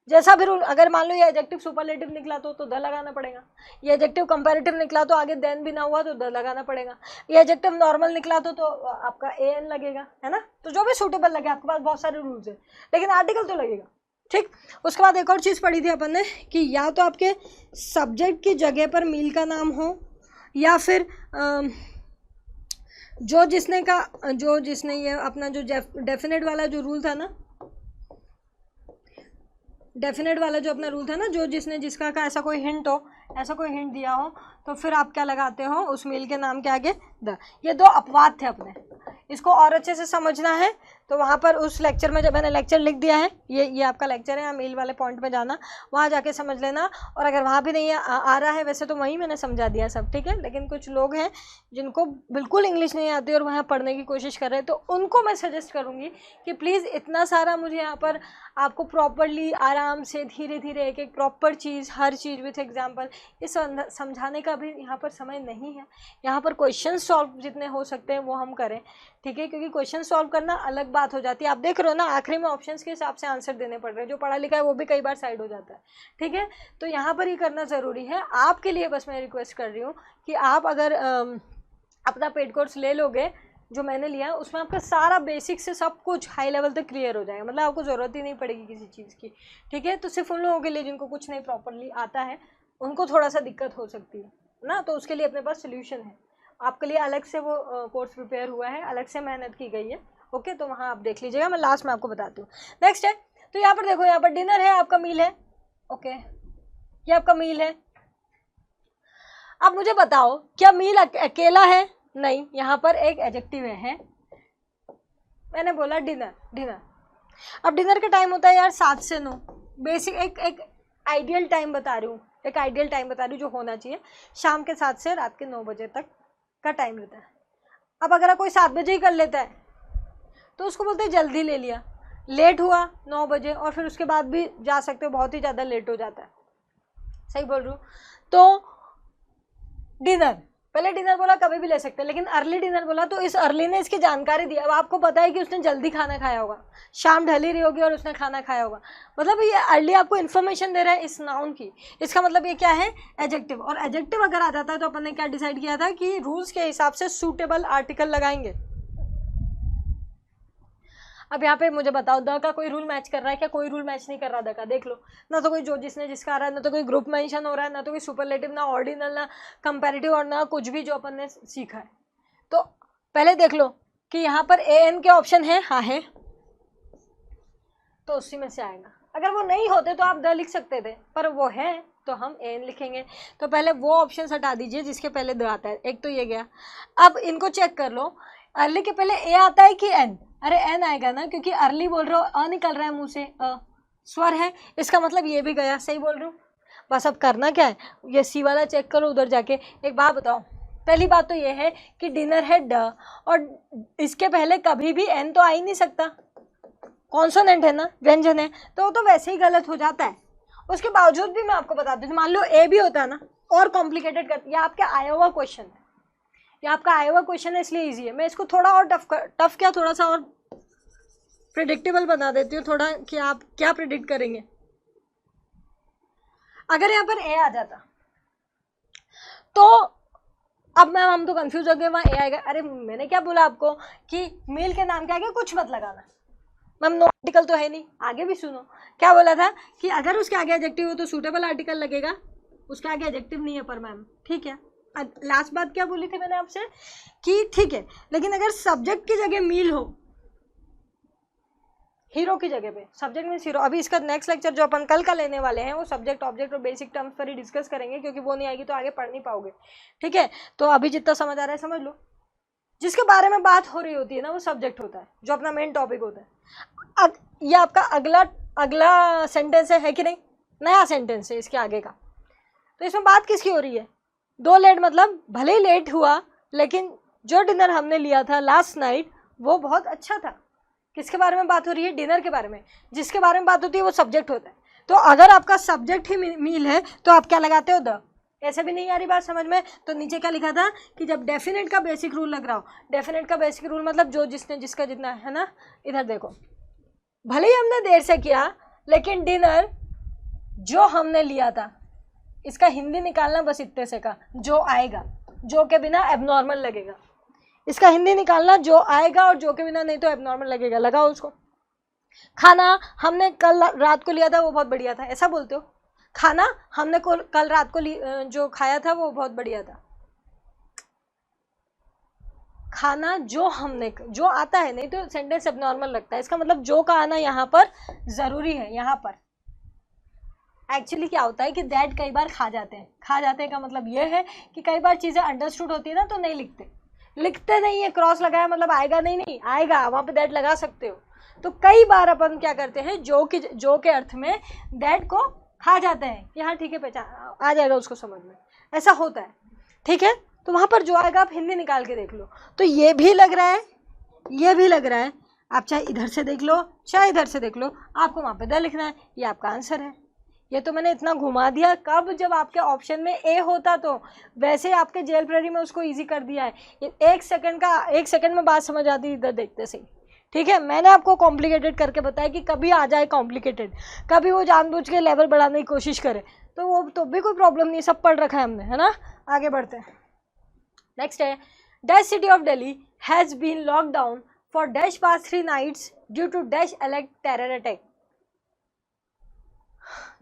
जैसा भी रूल। अगर मान लो ये एडजेक्टिव सुपरलेटिव निकला तो द लगाना पड़ेगा। ये एडजेक्टिव कंपैरेटिव निकला तो आगे देन भी ना हुआ तो द लगाना पड़ेगा। ये एडजेक्टिव नॉर्मल निकला तो आपका ए एन लगेगा, है ना। तो जो भी सूटेबल लगे, आपके पास बहुत सारे रूल्स हैं, लेकिन आर्टिकल तो लगेगा, ठीक। उसके बाद एक और चीज़ पढ़ी थी अपन ने कि या तो आपके सब्जेक्ट की जगह पर मील का नाम हो, या फिर जो जिसने ये अपना जो डेफिनेट वाला जो रूल था ना, डेफिनेट वाला जो अपना रूल था ना, जो जिसका का ऐसा कोई हिंट दिया हो तो फिर आप क्या लगाते हो उस मील के नाम के आगे द। ये दो अपवाद थे अपने, इसको और अच्छे से समझना है तो वहाँ पर उस लेक्चर में जब मैंने लेक्चर लिख दिया है, ये आपका लेक्चर है, मेल वाले पॉइंट पे जाना, वहाँ जाके समझ लेना। और अगर वहाँ भी नहीं आ रहा है, वैसे तो वहीं मैंने समझा दिया सब, ठीक है, लेकिन कुछ लोग हैं जिनको बिल्कुल इंग्लिश नहीं आती और वहाँ पढ़ने की कोशिश कर रहे हैं, तो उनको मैं सजेस्ट करूँगी कि प्लीज़ इतना सारा मुझे यहाँ पर आपको प्रॉपरली आराम से धीरे धीरे एक एक proper cheese, her cheese with example, ये समझाने का भी यहाँ पर समय नहीं है। यहाँ पर क्वेश्चन सॉल्व जितने हो सकते हैं वो हम करें, ठीक है, क्योंकि क्वेश्चन सॉल्व करना अलग बात हो जाती है। आप देख रहे हो ना, आखिरी में ऑप्शंस के हिसाब से आंसर देने पड़ रहे हैं, जो पढ़ा लिखा है वो भी कई बार साइड हो जाता है, ठीक है। तो यहाँ पर ये करना ज़रूरी है आपके लिए। बस मैं रिक्वेस्ट कर रही हूँ कि आप अगर अपना पेड कोर्स ले लोगे जो मैंने लिया है, उसमें आपका सारा बेसिक से सब कुछ हाई लेवल तक क्लियर हो जाएगा, मतलब आपको ज़रूरत ही नहीं पड़ेगी किसी चीज़ की, ठीक है। तो सिर्फ उन लोगों के लिए जिनको कुछ नहीं प्रॉपरली आता है, उनको थोड़ा सा दिक्कत हो सकती है ना, तो उसके लिए अपने पास सोल्यूशन है। आपके लिए अलग से वो कोर्स प्रिपेयर हुआ है, अलग से मेहनत की गई है, ओके। तो वहाँ आप देख लीजिएगा, मैं लास्ट में आपको बताती हूँ। नेक्स्ट है, तो यहाँ पर देखो, यहाँ पर डिनर है, आपका मील है, ओके, ये आपका मील है। अब मुझे बताओ, क्या मील अकेला है? नहीं, यहाँ पर एक एडजेक्टिव है, मैंने बोला डिनर, डिनर। अब डिनर का टाइम होता है यार 7 से 9, बेसिक एक आइडियल टाइम बता रही हूँ, एक आइडियल टाइम बता रही हूँ जो होना चाहिए, शाम के 7 से रात के 9 बजे तक का टाइम रहता है। अब अगर कोई 7 बजे ही कर लेता है तो उसको बोलते हैं जल्दी ले लिया, लेट हुआ 9 बजे और फिर उसके बाद भी जा सकते हो, बहुत ही ज़्यादा लेट हो जाता है, सही बोल रही हूँ। तो डिनर, पहले डिनर बोला कभी भी ले सकते हैं, लेकिन अर्ली डिनर बोला तो इस अर्ली ने इसकी जानकारी दी। अब आपको पता है कि उसने जल्दी खाना खाया होगा, शाम ढली रही होगी और उसने खाना खाया होगा, मतलब ये अर्ली आपको इन्फॉर्मेशन दे रहा है इस नाउन की। इसका मतलब ये क्या है? एडजेक्टिव। और एडजेक्टिव अगर आ जाता है तो अपन ने क्या डिसाइड किया था कि रूल्स के हिसाब से सूटेबल आर्टिकल लगाएंगे। अब यहाँ पे मुझे बताओ, द का कोई रूल मैच कर रहा है क्या? कोई रूल मैच नहीं कर रहा द का, देख लो ना, तो कोई जो जिसने जिसका आ रहा है, ना तो कोई ग्रुप मेंशन हो रहा है, ना तो कोई सुपरलेटिव, ना ऑर्डिनल, ना कंपैरेटिव और ना कुछ भी जो अपन ने सीखा है। तो पहले देख लो कि यहाँ पर ए एन के ऑप्शन है, हाँ है, तो उसी में से आएगा। अगर वो नहीं होते तो आप द लिख सकते थे, पर वो है तो हम ए एन लिखेंगे। तो पहले वो ऑप्शन हटा दीजिए जिसके पहले द आता है, एक तो ये गया। अब इनको चेक कर लो, अर्ली के पहले ए आता है कि एन? अरे एन आएगा ना, क्योंकि अर्ली बोल रहे हो, अ निकल रहा है मुंह से, स्वर है, इसका मतलब ये भी गया, सही बोल रही हूँ। बस अब करना क्या है, ये सी वाला चेक करो उधर जाके। एक बात बताओ, पहली बात तो ये है कि डिनर है ड, और इसके पहले कभी भी एन तो आ ही नहीं सकता, कॉन्सोनेंट है ना, व्यंजन है, तो वो तो वैसे ही गलत हो जाता है। उसके बावजूद भी मैं आपको बता दूँ, मान लो ए भी होता है ना, और कॉम्प्लिकेटेड कर, यह आपका आया हुआ क्वेश्चन है, ये आपका आया हुआ क्वेश्चन है, इसलिए इजी है। मैं इसको थोड़ा और टफ क्या, थोड़ा सा और प्रिडिक्टेबल बना देती हूँ थोड़ा, कि आप क्या प्रिडिक्ट करेंगे। अगर यहाँ पर ए आ जाता तो अब मैम हम तो कंफ्यूज हो गए, वहाँ ए आएगा। अरे मैंने क्या बोला आपको कि मेल के नाम के आगे कुछ मत लगाना। मैम नो आर्टिकल तो है नहीं, आगे भी सुनो, क्या बोला था कि अगर उसके आगे एडजेक्टिव हो तो सूटेबल आर्टिकल लगेगा, उसके आगे एडजेक्टिव नहीं है पर मैम, ठीक है। लास्ट बात क्या बोली थी मैंने आपसे कि ठीक है, लेकिन अगर सब्जेक्ट की जगह मील हो, हीरो की जगह पे, सब्जेक्ट मीन्स हीरो। अभी इसका नेक्स्ट लेक्चर जो अपन कल का लेने वाले हैं वो सब्जेक्ट, ऑब्जेक्ट और बेसिक टर्म्स पर ही डिस्कस करेंगे, क्योंकि वो नहीं आएगी तो आगे पढ़ नहीं पाओगे, ठीक है। तो अभी जितना समझ आ रहा है समझ लो, जिसके बारे में बात हो रही होती है ना वो सब्जेक्ट होता है, जो अपना मेन टॉपिक होता है। ये आपका अगला सेंटेंस है कि नहीं, नया सेंटेंस है इसके आगे का। तो इसमें बात किसकी हो रही है? दो लेट, मतलब भले ही लेट हुआ, लेकिन जो डिनर हमने लिया था लास्ट नाइट वो बहुत अच्छा था। किसके बारे में बात हो रही है? डिनर के बारे में। जिसके बारे में बात होती है वो सब्जेक्ट होता है। तो अगर आपका सब्जेक्ट ही मील है तो आप क्या लगाते हो? द। ऐसे भी नहीं आ रही बात समझ में? तो नीचे क्या लिखा था कि जब डेफिनेट का बेसिक रूल लग रहा हो, डेफिनेट का बेसिक रूल मतलब जो जिसने जिसका जितना है ना। इधर देखो, भले ही हमने देर से किया, लेकिन डिनर जो हमने लिया था, इसका हिंदी निकालना बस इतने से का, जो आएगा, जो के बिना एबनॉर्मल लगेगा। इसका हिंदी निकालना जो आएगा, और जो के बिना नहीं तो एबनॉर्मल लगेगा, लगाओ उसको। खाना हमने कल रात को लिया था वो बहुत बढ़िया था, ऐसा बोलते हो? खाना हमने कल रात को जो खाया था वो बहुत बढ़िया था। खाना जो हमने, जो आता है, नहीं तो सेंटेंस एबनॉर्मल लगता है। इसका मतलब जो का आना यहाँ पर जरूरी है। यहाँ पर एक्चुअली क्या होता है कि दैट कई बार खा जाते हैं। खा जाते हैं का मतलब ये है कि कई बार चीज़ें अंडरस्टूड होती है ना तो नहीं लिखते, लिखते नहीं है, क्रॉस लगाया मतलब आएगा, नहीं नहीं आएगा, वहाँ पे दैट लगा सकते हो। तो कई बार अपन क्या करते हैं, जो के अर्थ में दैट को खा जाते हैं कि हाँ ठीक है पहचान आ जाएगा उसको समझ में, ऐसा होता है, ठीक है। तो वहाँ पर जो आएगा आप हिंदी निकाल के देख लो। तो ये भी लग रहा है, ये भी लग रहा है, आप चाहे इधर से देख लो चाहे इधर से देख लो, आपको वहाँ पे द लिखना है, ये आपका आंसर है। ये तो मैंने इतना घुमा दिया, कब जब आपके ऑप्शन में ए होता तो, वैसे आपके जेल प्रहरी में उसको इजी कर दिया है। ये 1 सेकंड में बात समझ आती है इधर देखते से, ठीक है। मैंने आपको कॉम्प्लिकेटेड करके बताया कि कभी आ जाए कॉम्प्लिकेटेड, कभी वो जानबूझ के लेवल बढ़ाने की कोशिश करे, तो वो तो भी कोई प्रॉब्लम नहीं, सब पढ़ रखा है हमने, है ना। आगे बढ़ते हैं। नेक्स्ट है, dash city of Delhi has been lock down for dash past 3 nights due to dash अलग टेरर अटैक।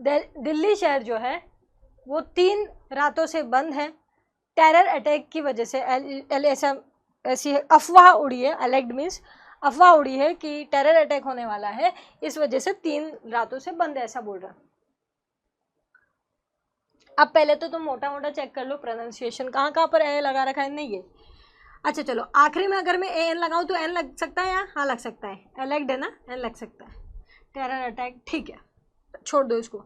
दिल्ली शहर जो है वो 3 रातों से बंद है टेरर अटैक की वजह से। ऐसी अफवाह उड़ी है, अलर्ट मीन्स अफवाह उड़ी है कि टेरर अटैक होने वाला है, इस वजह से 3 रातों से बंद है, ऐसा बोल रहा। अब पहले तो तुम मोटा मोटा चेक कर लो प्रोनाउंसिएशन, कहाँ कहाँ पर ए लगा रखा है, नहीं है। अच्छा चलो, आखिरी में अगर मैं एन लगाऊं तो एन लग सकता है, हाँ लग सकता है, एलेक्ड है ना, एन लग सकता है, टेरर अटैक, ठीक है, छोड़ दो इसको।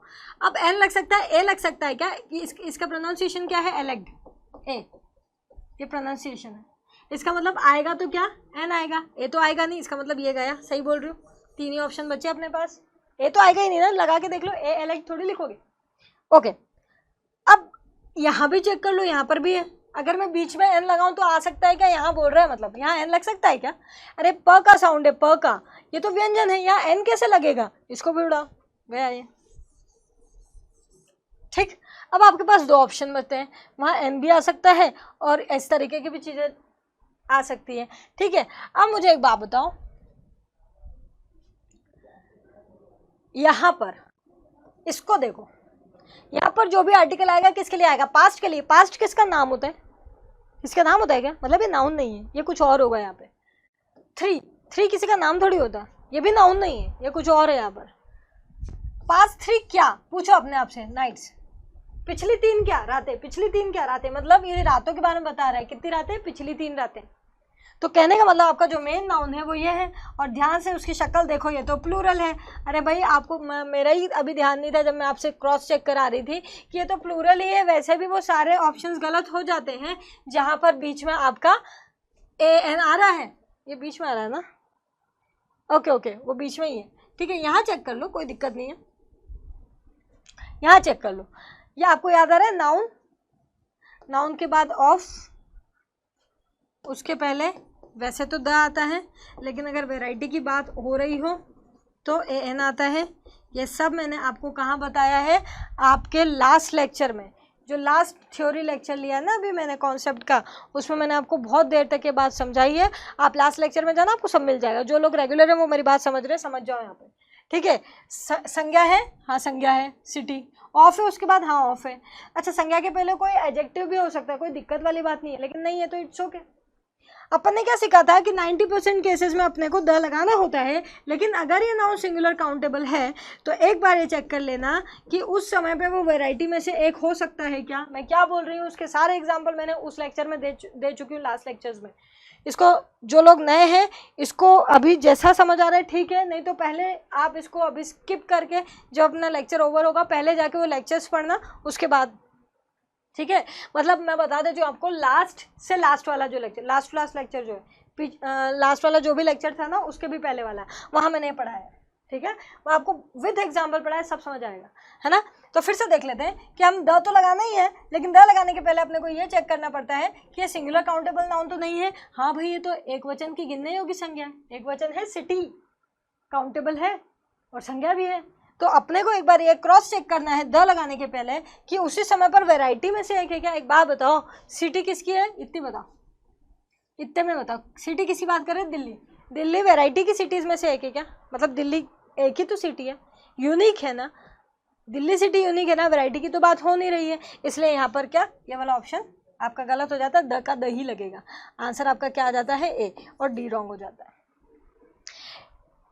अब एन लग सकता है, ए लग सकता है क्या, इसका प्रोनाउंसिएशन क्या है, एलेक्ड, ए, ये प्रोनाउंसिएशन है। इसका मतलब आएगा तो क्या, एन आएगा, ए तो आएगा नहीं, इसका मतलब ये गया, सही बोल रही हो। 3 ही ऑप्शन बचे अपने पास, ए तो आएगा ही नहीं ना, लगा के देख लो, ए एलेक्ड थोड़ी लिखोगे। ओके, अब यहाँ भी चेक कर लो, यहाँ पर भी है। अगर मैं बीच में एन लगाऊं तो आ सकता है क्या, यहाँ बोल रहा है मतलब यहाँ एन लग सकता है क्या। अरे प का साउंड है, प का, ये तो व्यंजन है, यहाँ एन कैसे लगेगा, इसको भी उड़ाओ, गया ये, ठीक। अब आपके पास 2 ऑप्शन बचते हैं, वहाँ एन भी आ सकता है और इस तरीके की भी चीज़ें आ सकती है, ठीक है। अब मुझे एक बात बताओ, यहाँ पर इसको देखो, यहाँ पर जो भी आर्टिकल आएगा किसके लिए आएगा, पास्ट के लिए। पास्ट किसका नाम होता है, इसका नाम होता है क्या, मतलब ये नाउन नहीं है, ये कुछ और होगा। यहाँ पे 3 किसी का नाम थोड़ी होता, ये भी नाउन नहीं है, ये कुछ और है। यहाँ पर पास्ट 3 क्या, पूछो अपने आप से, नाइट्स, पिछली 3 क्या रातें, पिछली 3 क्या रातें, मतलब ये रातों के बारे में बता रहा है, कितनी रातें, पिछली 3 रातें। तो कहने का मतलब आपका जो मेन नाउन है वो ये है, और ध्यान से उसकी शक्ल देखो, ये तो प्लूरल है। अरे भाई आपको मेरा ही अभी ध्यान नहीं था जब मैं आपसे क्रॉस चेक करा रही थी कि ये तो प्लूरल ही है। वैसे भी वो सारे ऑप्शंस गलत हो जाते हैं जहाँ पर बीच में आपका ए एन आ रहा है, ये बीच में आ रहा है ना, ओके वो बीच में ही है, ठीक है। यहाँ चेक कर लो, कोई दिक्कत नहीं है, यहाँ चेक कर लो। ये आपको याद आ रहा है, नाउन के बाद ऑफ, उसके पहले वैसे तो द आता है, लेकिन अगर वैरायटी की बात हो रही हो तो ए एन आता है। ये सब मैंने आपको कहाँ बताया है, आपके लास्ट लेक्चर में, जो लास्ट थ्योरी लेक्चर लिया ना अभी मैंने कॉन्सेप्ट का, उसमें मैंने आपको बहुत देर तक ये बात समझाई है। आप लास्ट लेक्चर में जाना, आपको सब मिल जाएगा। जो लोग रेगुलर है वो मेरी बात समझ रहे हैं, समझ जाओ यहाँ पे, ठीक है। संज्ञा है, हाँ संज्ञा है, सिटी ऑफ है, उसके बाद हाँ ऑफ है। अच्छा, संज्ञा के पहले कोई एडजेक्टिव भी हो सकता है, कोई दिक्कत वाली बात नहीं है, लेकिन नहीं है तो इट्स ओके। अपन ने क्या सीखा था कि 90% केसेस में अपने को द लगाना होता है, लेकिन अगर ये नाउन सिंगुलर काउंटेबल है तो एक बार ये चेक कर लेना कि उस समय पे वो वैरायटी में से एक हो सकता है क्या। मैं क्या बोल रही हूँ उसके सारे एग्जाम्पल मैंने उस लेक्चर में दे चुकी हूँ, लास्ट लेक्चर्स में। इसको जो लोग नए हैं इसको अभी जैसा समझ आ रहा है ठीक है, नहीं तो पहले आप इसको अभी स्किप करके जब अपना लेक्चर ओवर होगा पहले जाके वो लेक्चर्स पढ़ना, उसके बाद, ठीक है। मतलब मैं बता देती हूँ आपको, लास्ट से लास्ट वाला जो लेक्चर, लास्ट लेक्चर जो है, लास्ट वाला जो भी लेक्चर था ना उसके भी पहले वाला, वहाँ मैंने पढ़ाया है, ठीक है। वो आपको विद एग्जाम्पल पढ़ाया, सब समझ आएगा, है ना। तो फिर से देख लेते हैं कि हम द तो लगाना ही है, लेकिन द लगाने के पहले अपने को ये चेक करना पड़ता है कि ये सिंगुलर काउंटेबल नाउन तो नहीं है। हाँ भाई, ये तो एक वचन की गिनने योग्य संज्ञा है, एक वचन है, सिटी काउंटेबल है और संज्ञा भी है। तो अपने को एक बार ये क्रॉस चेक करना है द लगाने के पहले कि उसी समय पर वैरायटी में से एक है क्या। एक बात बताओ, सिटी किसकी है, इतनी बताओ, इतने में बताओ, सिटी किसी बात कर रहे हैं, दिल्ली वैरायटी की सिटीज़ में से एक है क्या, मतलब दिल्ली एक ही तो सिटी है, यूनिक है ना, दिल्ली सिटी यूनिक है ना, वैरायटी की तो बात हो नहीं रही है। इसलिए यहाँ पर क्या, ये वाला ऑप्शन आपका गलत हो जाता है, द का द ही लगेगा। आंसर आपका क्या आ जाता है, ए, और डी रॉन्ग हो जाता है।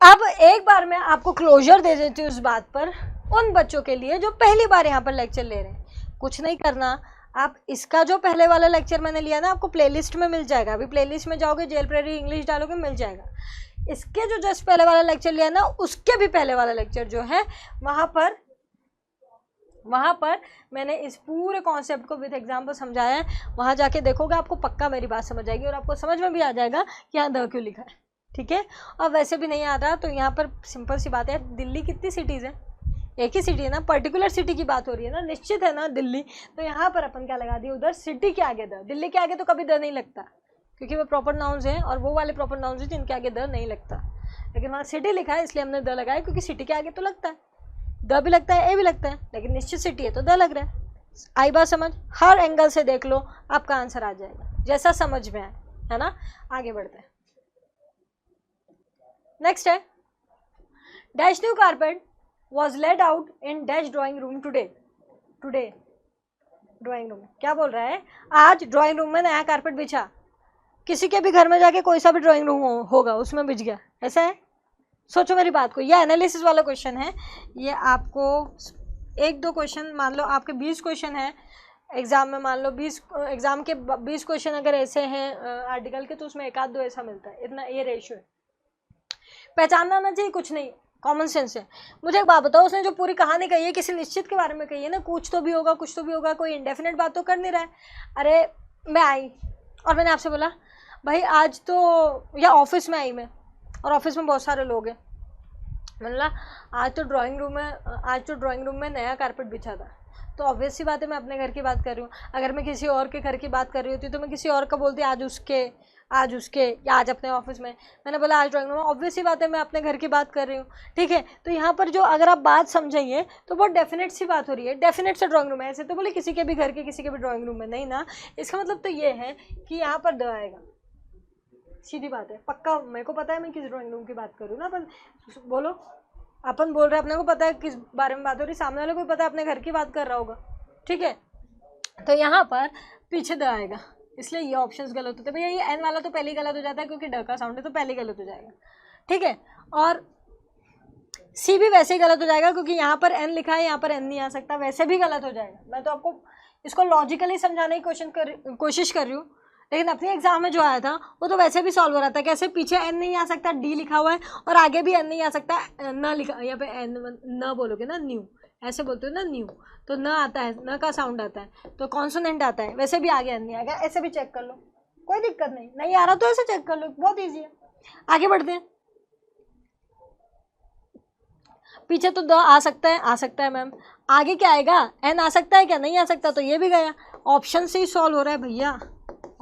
अब एक बार मैं आपको क्लोजर दे देती हूँ इस बात पर, उन बच्चों के लिए जो पहली बार यहाँ पर लेक्चर ले रहे हैं। कुछ नहीं करना, आप इसका जो पहले वाला लेक्चर मैंने लिया ना, आपको प्लेलिस्ट में मिल जाएगा, अभी प्लेलिस्ट में जाओगे जेल प्रेरी इंग्लिश डालोगे मिल जाएगा। इसके जो जस्ट पहले वाला लेक्चर लिया ना, उसके भी पहले वाला लेक्चर जो है वहाँ पर मैंने इस पूरे कॉन्सेप्ट को विद एग्जाम्पल समझाया है। वहाँ जाके देखोगे आपको पक्का मेरी बात समझ आएगी और आपको समझ में भी आ जाएगा कि यहाँ द क्यों लिखा है, ठीक है। और वैसे भी नहीं आ रहा तो यहाँ पर सिंपल सी बात है, दिल्ली कितनी सिटीज़ है, एक ही सिटी है ना, पर्टिकुलर सिटी की बात हो रही है ना, निश्चित है ना दिल्ली, तो यहाँ पर अपन क्या लगा दिए उधर सिटी के आगे द, दिल्ली के आगे तो कभी द नहीं लगता क्योंकि वो प्रॉपर नाउन्स हैं और वो वाले प्रॉपर नाउन्स हैं जिनके आगे द नहीं लगता, लेकिन वहाँ सिटी लिखा है इसलिए हमने द लगाया क्योंकि सिटी के आगे तो लगता है, द भी लगता है ए भी लगता है, लेकिन निश्चित सिटी है तो द लग रहा है। आई बात समझ, हर एंगल से देख लो आपका आंसर आ जाएगा जैसा समझ में आए, है ना। आगे बढ़ते हैं, नेक्स्ट है dash new carpet was laid out in dash drawing room today drawing room, क्या बोल रहा है, आज ड्राइंग रूम में नया कारपेट बिछा, किसी के भी घर में जाके कोई सा भी ड्राइंग रूम होगा उसमें बिछ गया, ऐसा है। सोचो मेरी बात को, ये एनालिसिस वाला क्वेश्चन है, ये आपको 1-2 क्वेश्चन, मान लो आपके 20 क्वेश्चन है एग्जाम में, मान लो 20 एग्जाम के 20 क्वेश्चन अगर ऐसे हैं आर्टिकल के तो उसमें 1-2 ऐसा मिलता है, इतना ये रेशियो है। पहचानना आना चाहिए, कुछ नहीं, कॉमन सेंस है। मुझे एक बात बताओ, उसने जो पूरी कहानी कही है किसी निश्चित के बारे में कही है ना, कुछ तो भी होगा कुछ तो भी होगा, कोई इंडेफिनेट बात तो कर नहीं रहा है। अरे मैं आई और मैंने आपसे बोला भाई आज तो, या ऑफिस में आई मैं और ऑफिस में बहुत सारे लोग हैं, मैंने बोला आज तो ड्राइंग रूम में नया कारपेट बिछा था, तो ऑब्वियस सी बात है मैं अपने घर की बात कर रही हूँ। अगर मैं किसी और के घर की बात कर रही होती तो मैं किसी और का बोलती आज उसके या आज अपने ऑफिस में, मैंने बोला आज ड्राइंग रूम में, ऑब्वियस सी बात है मैं अपने घर की बात कर रही हूँ, ठीक है। तो यहाँ पर जो अगर आप बात समझेंगे तो बहुत डेफिनेट सी बात हो रही है, डेफिनेट से ड्राइंग रूम है, ऐसे तो बोले किसी के भी घर के किसी के भी ड्राइंग रूम में नहीं ना, इसका मतलब तो ये है कि यहाँ पर द आएगा, सीधी बात है, पक्का मेरे को पता है मैं किस ड्राइंग रूम की बात करूँ ना। अपन बोलो, अपन बोल रहे हैं, अपने को पता है किस बारे में बात हो रही, सामने वाले को पता है अपने घर की बात कर रहा होगा, ठीक है। तो यहाँ पर पीछे द आएगा, इसलिए ये ऑप्शंस गलत होते हैं भैया। ये एन वाला तो पहले ही गलत हो जाता है क्योंकि ड का साउंड है तो पहले ही गलत हो जाएगा, ठीक है। और सी भी वैसे ही गलत हो जाएगा क्योंकि यहाँ पर एन लिखा है, यहाँ पर एन नहीं आ सकता, वैसे भी गलत हो जाएगा। मैं तो आपको इसको लॉजिकली समझाने की कोशिश कर रही हूँ, लेकिन अपने एग्जाम में जो आया था वो तो वैसे भी सॉल्व हो रहा था। कैसे, पीछे एन नहीं आ सकता, डी लिखा हुआ है, और आगे भी एन नहीं आ सकता, न लिखा, यहाँ पे एन न बोलोगे ना, न्यू ऐसे बोलते हो ना, न्यू तो न आता है, न का साउंड आता है तो कॉन्सोनेंट आता है, वैसे भी आगे एन नहीं आ गया, ऐसे भी चेक कर लो, कोई दिक्कत नहीं आ रहा तो ऐसे चेक कर लो, बहुत ईजी है। आगे बढ़ते हैं, पीछे तो द आ सकता है मैम, आगे क्या आएगा, एन आ सकता है क्या, नहीं आ सकता, तो ये भी गया। ऑप्शन से ही सॉल्व हो रहा है भैया,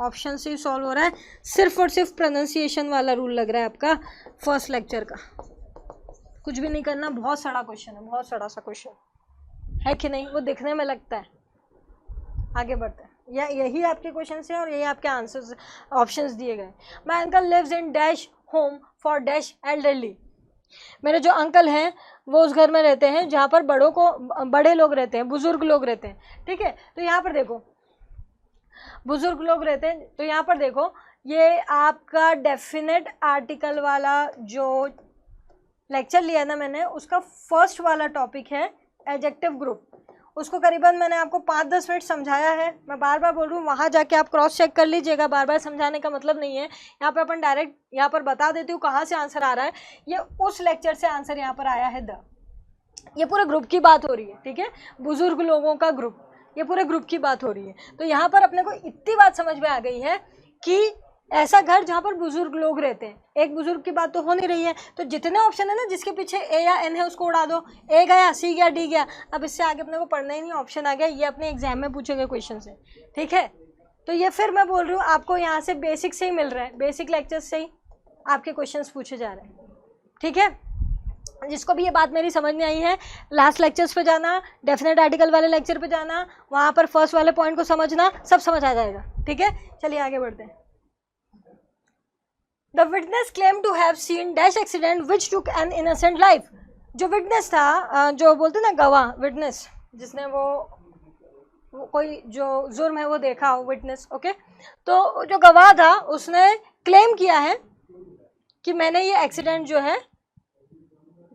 ऑप्शन से ही सॉल्व हो रहा है, सिर्फ और सिर्फ प्रोनाउंसिएशन वाला रूल लग रहा है आपका फर्स्ट लेक्चर का, कुछ भी नहीं करना। बहुत सड़ा क्वेश्चन है, बहुत सड़ा सा क्वेश्चन है कि नहीं, वो दिखने में लगता है। आगे बढ़ते हैं, यही आपके क्वेश्चन है और यही आपके आंसर्स ऑप्शंस दिए गए। My uncle lives in dash home for dash elderly, मेरे जो अंकल हैं वो उस घर में रहते हैं जहाँ पर बड़े लोग रहते हैं, बुजुर्ग लोग रहते हैं, ठीक है। तो यहाँ पर देखो बुजुर्ग लोग रहते हैं, तो यहाँ पर देखो ये आपका डेफिनेट आर्टिकल वाला जो लेक्चर लिया ना मैंने, उसका फर्स्ट वाला टॉपिक है एडजेक्टिव ग्रुप। उसको करीबन मैंने आपको 5-10 मिनट समझाया है, मैं बार बार बोल रही हूँ, वहाँ जाके आप क्रॉस चेक कर लीजिएगा, बार बार समझाने का मतलब नहीं है। यहाँ पे अपन डायरेक्ट यहाँ पर बता देती हूँ कहाँ से आंसर आ रहा है, ये उस लेक्चर से आंसर यहाँ पर आया है द, ये पूरे ग्रुप की बात हो रही है, ठीक है, बुजुर्ग लोगों का ग्रुप, ये पूरे ग्रुप की बात हो रही है। तो यहाँ पर अपने को इतनी बात समझ में आ गई है कि ऐसा घर जहाँ पर बुजुर्ग लोग रहते हैं, एक बुजुर्ग की बात तो हो नहीं रही है, तो जितने ऑप्शन है ना जिसके पीछे ए या एन है उसको उड़ा दो, ए गया, सी गया, डी गया, अब इससे आगे अपने को पढ़ना ही नहीं, ऑप्शन आ गया, ये अपने एग्जाम में पूछे गए क्वेश्चन से, ठीक है। तो ये फिर मैं बोल रही हूँ आपको यहाँ से बेसिक से ही मिल रहा है, बेसिक लेक्चर से ही आपके क्वेश्चन पूछे जा रहे हैं, ठीक है। जिसको भी ये बात मेरी समझ में आई है, लास्ट लेक्चर्स पे जाना, डेफिनेट आर्टिकल वाले लेक्चर पे जाना, वहाँ पर फर्स्ट वाले पॉइंट को समझना, सब समझ आ जाएगा, ठीक है। चलिए आगे बढ़ते हैं। The witness claimed to have seen dash accident which took an innocent life. जो विटनेस था, जो बोलते ना गवाह, विटनेस जिसने वो कोई जो जुर्म है वो देखा हो, विटनेस, ओके। तो जो गवाह था उसने क्लेम किया है कि मैंने ये एक्सीडेंट जो है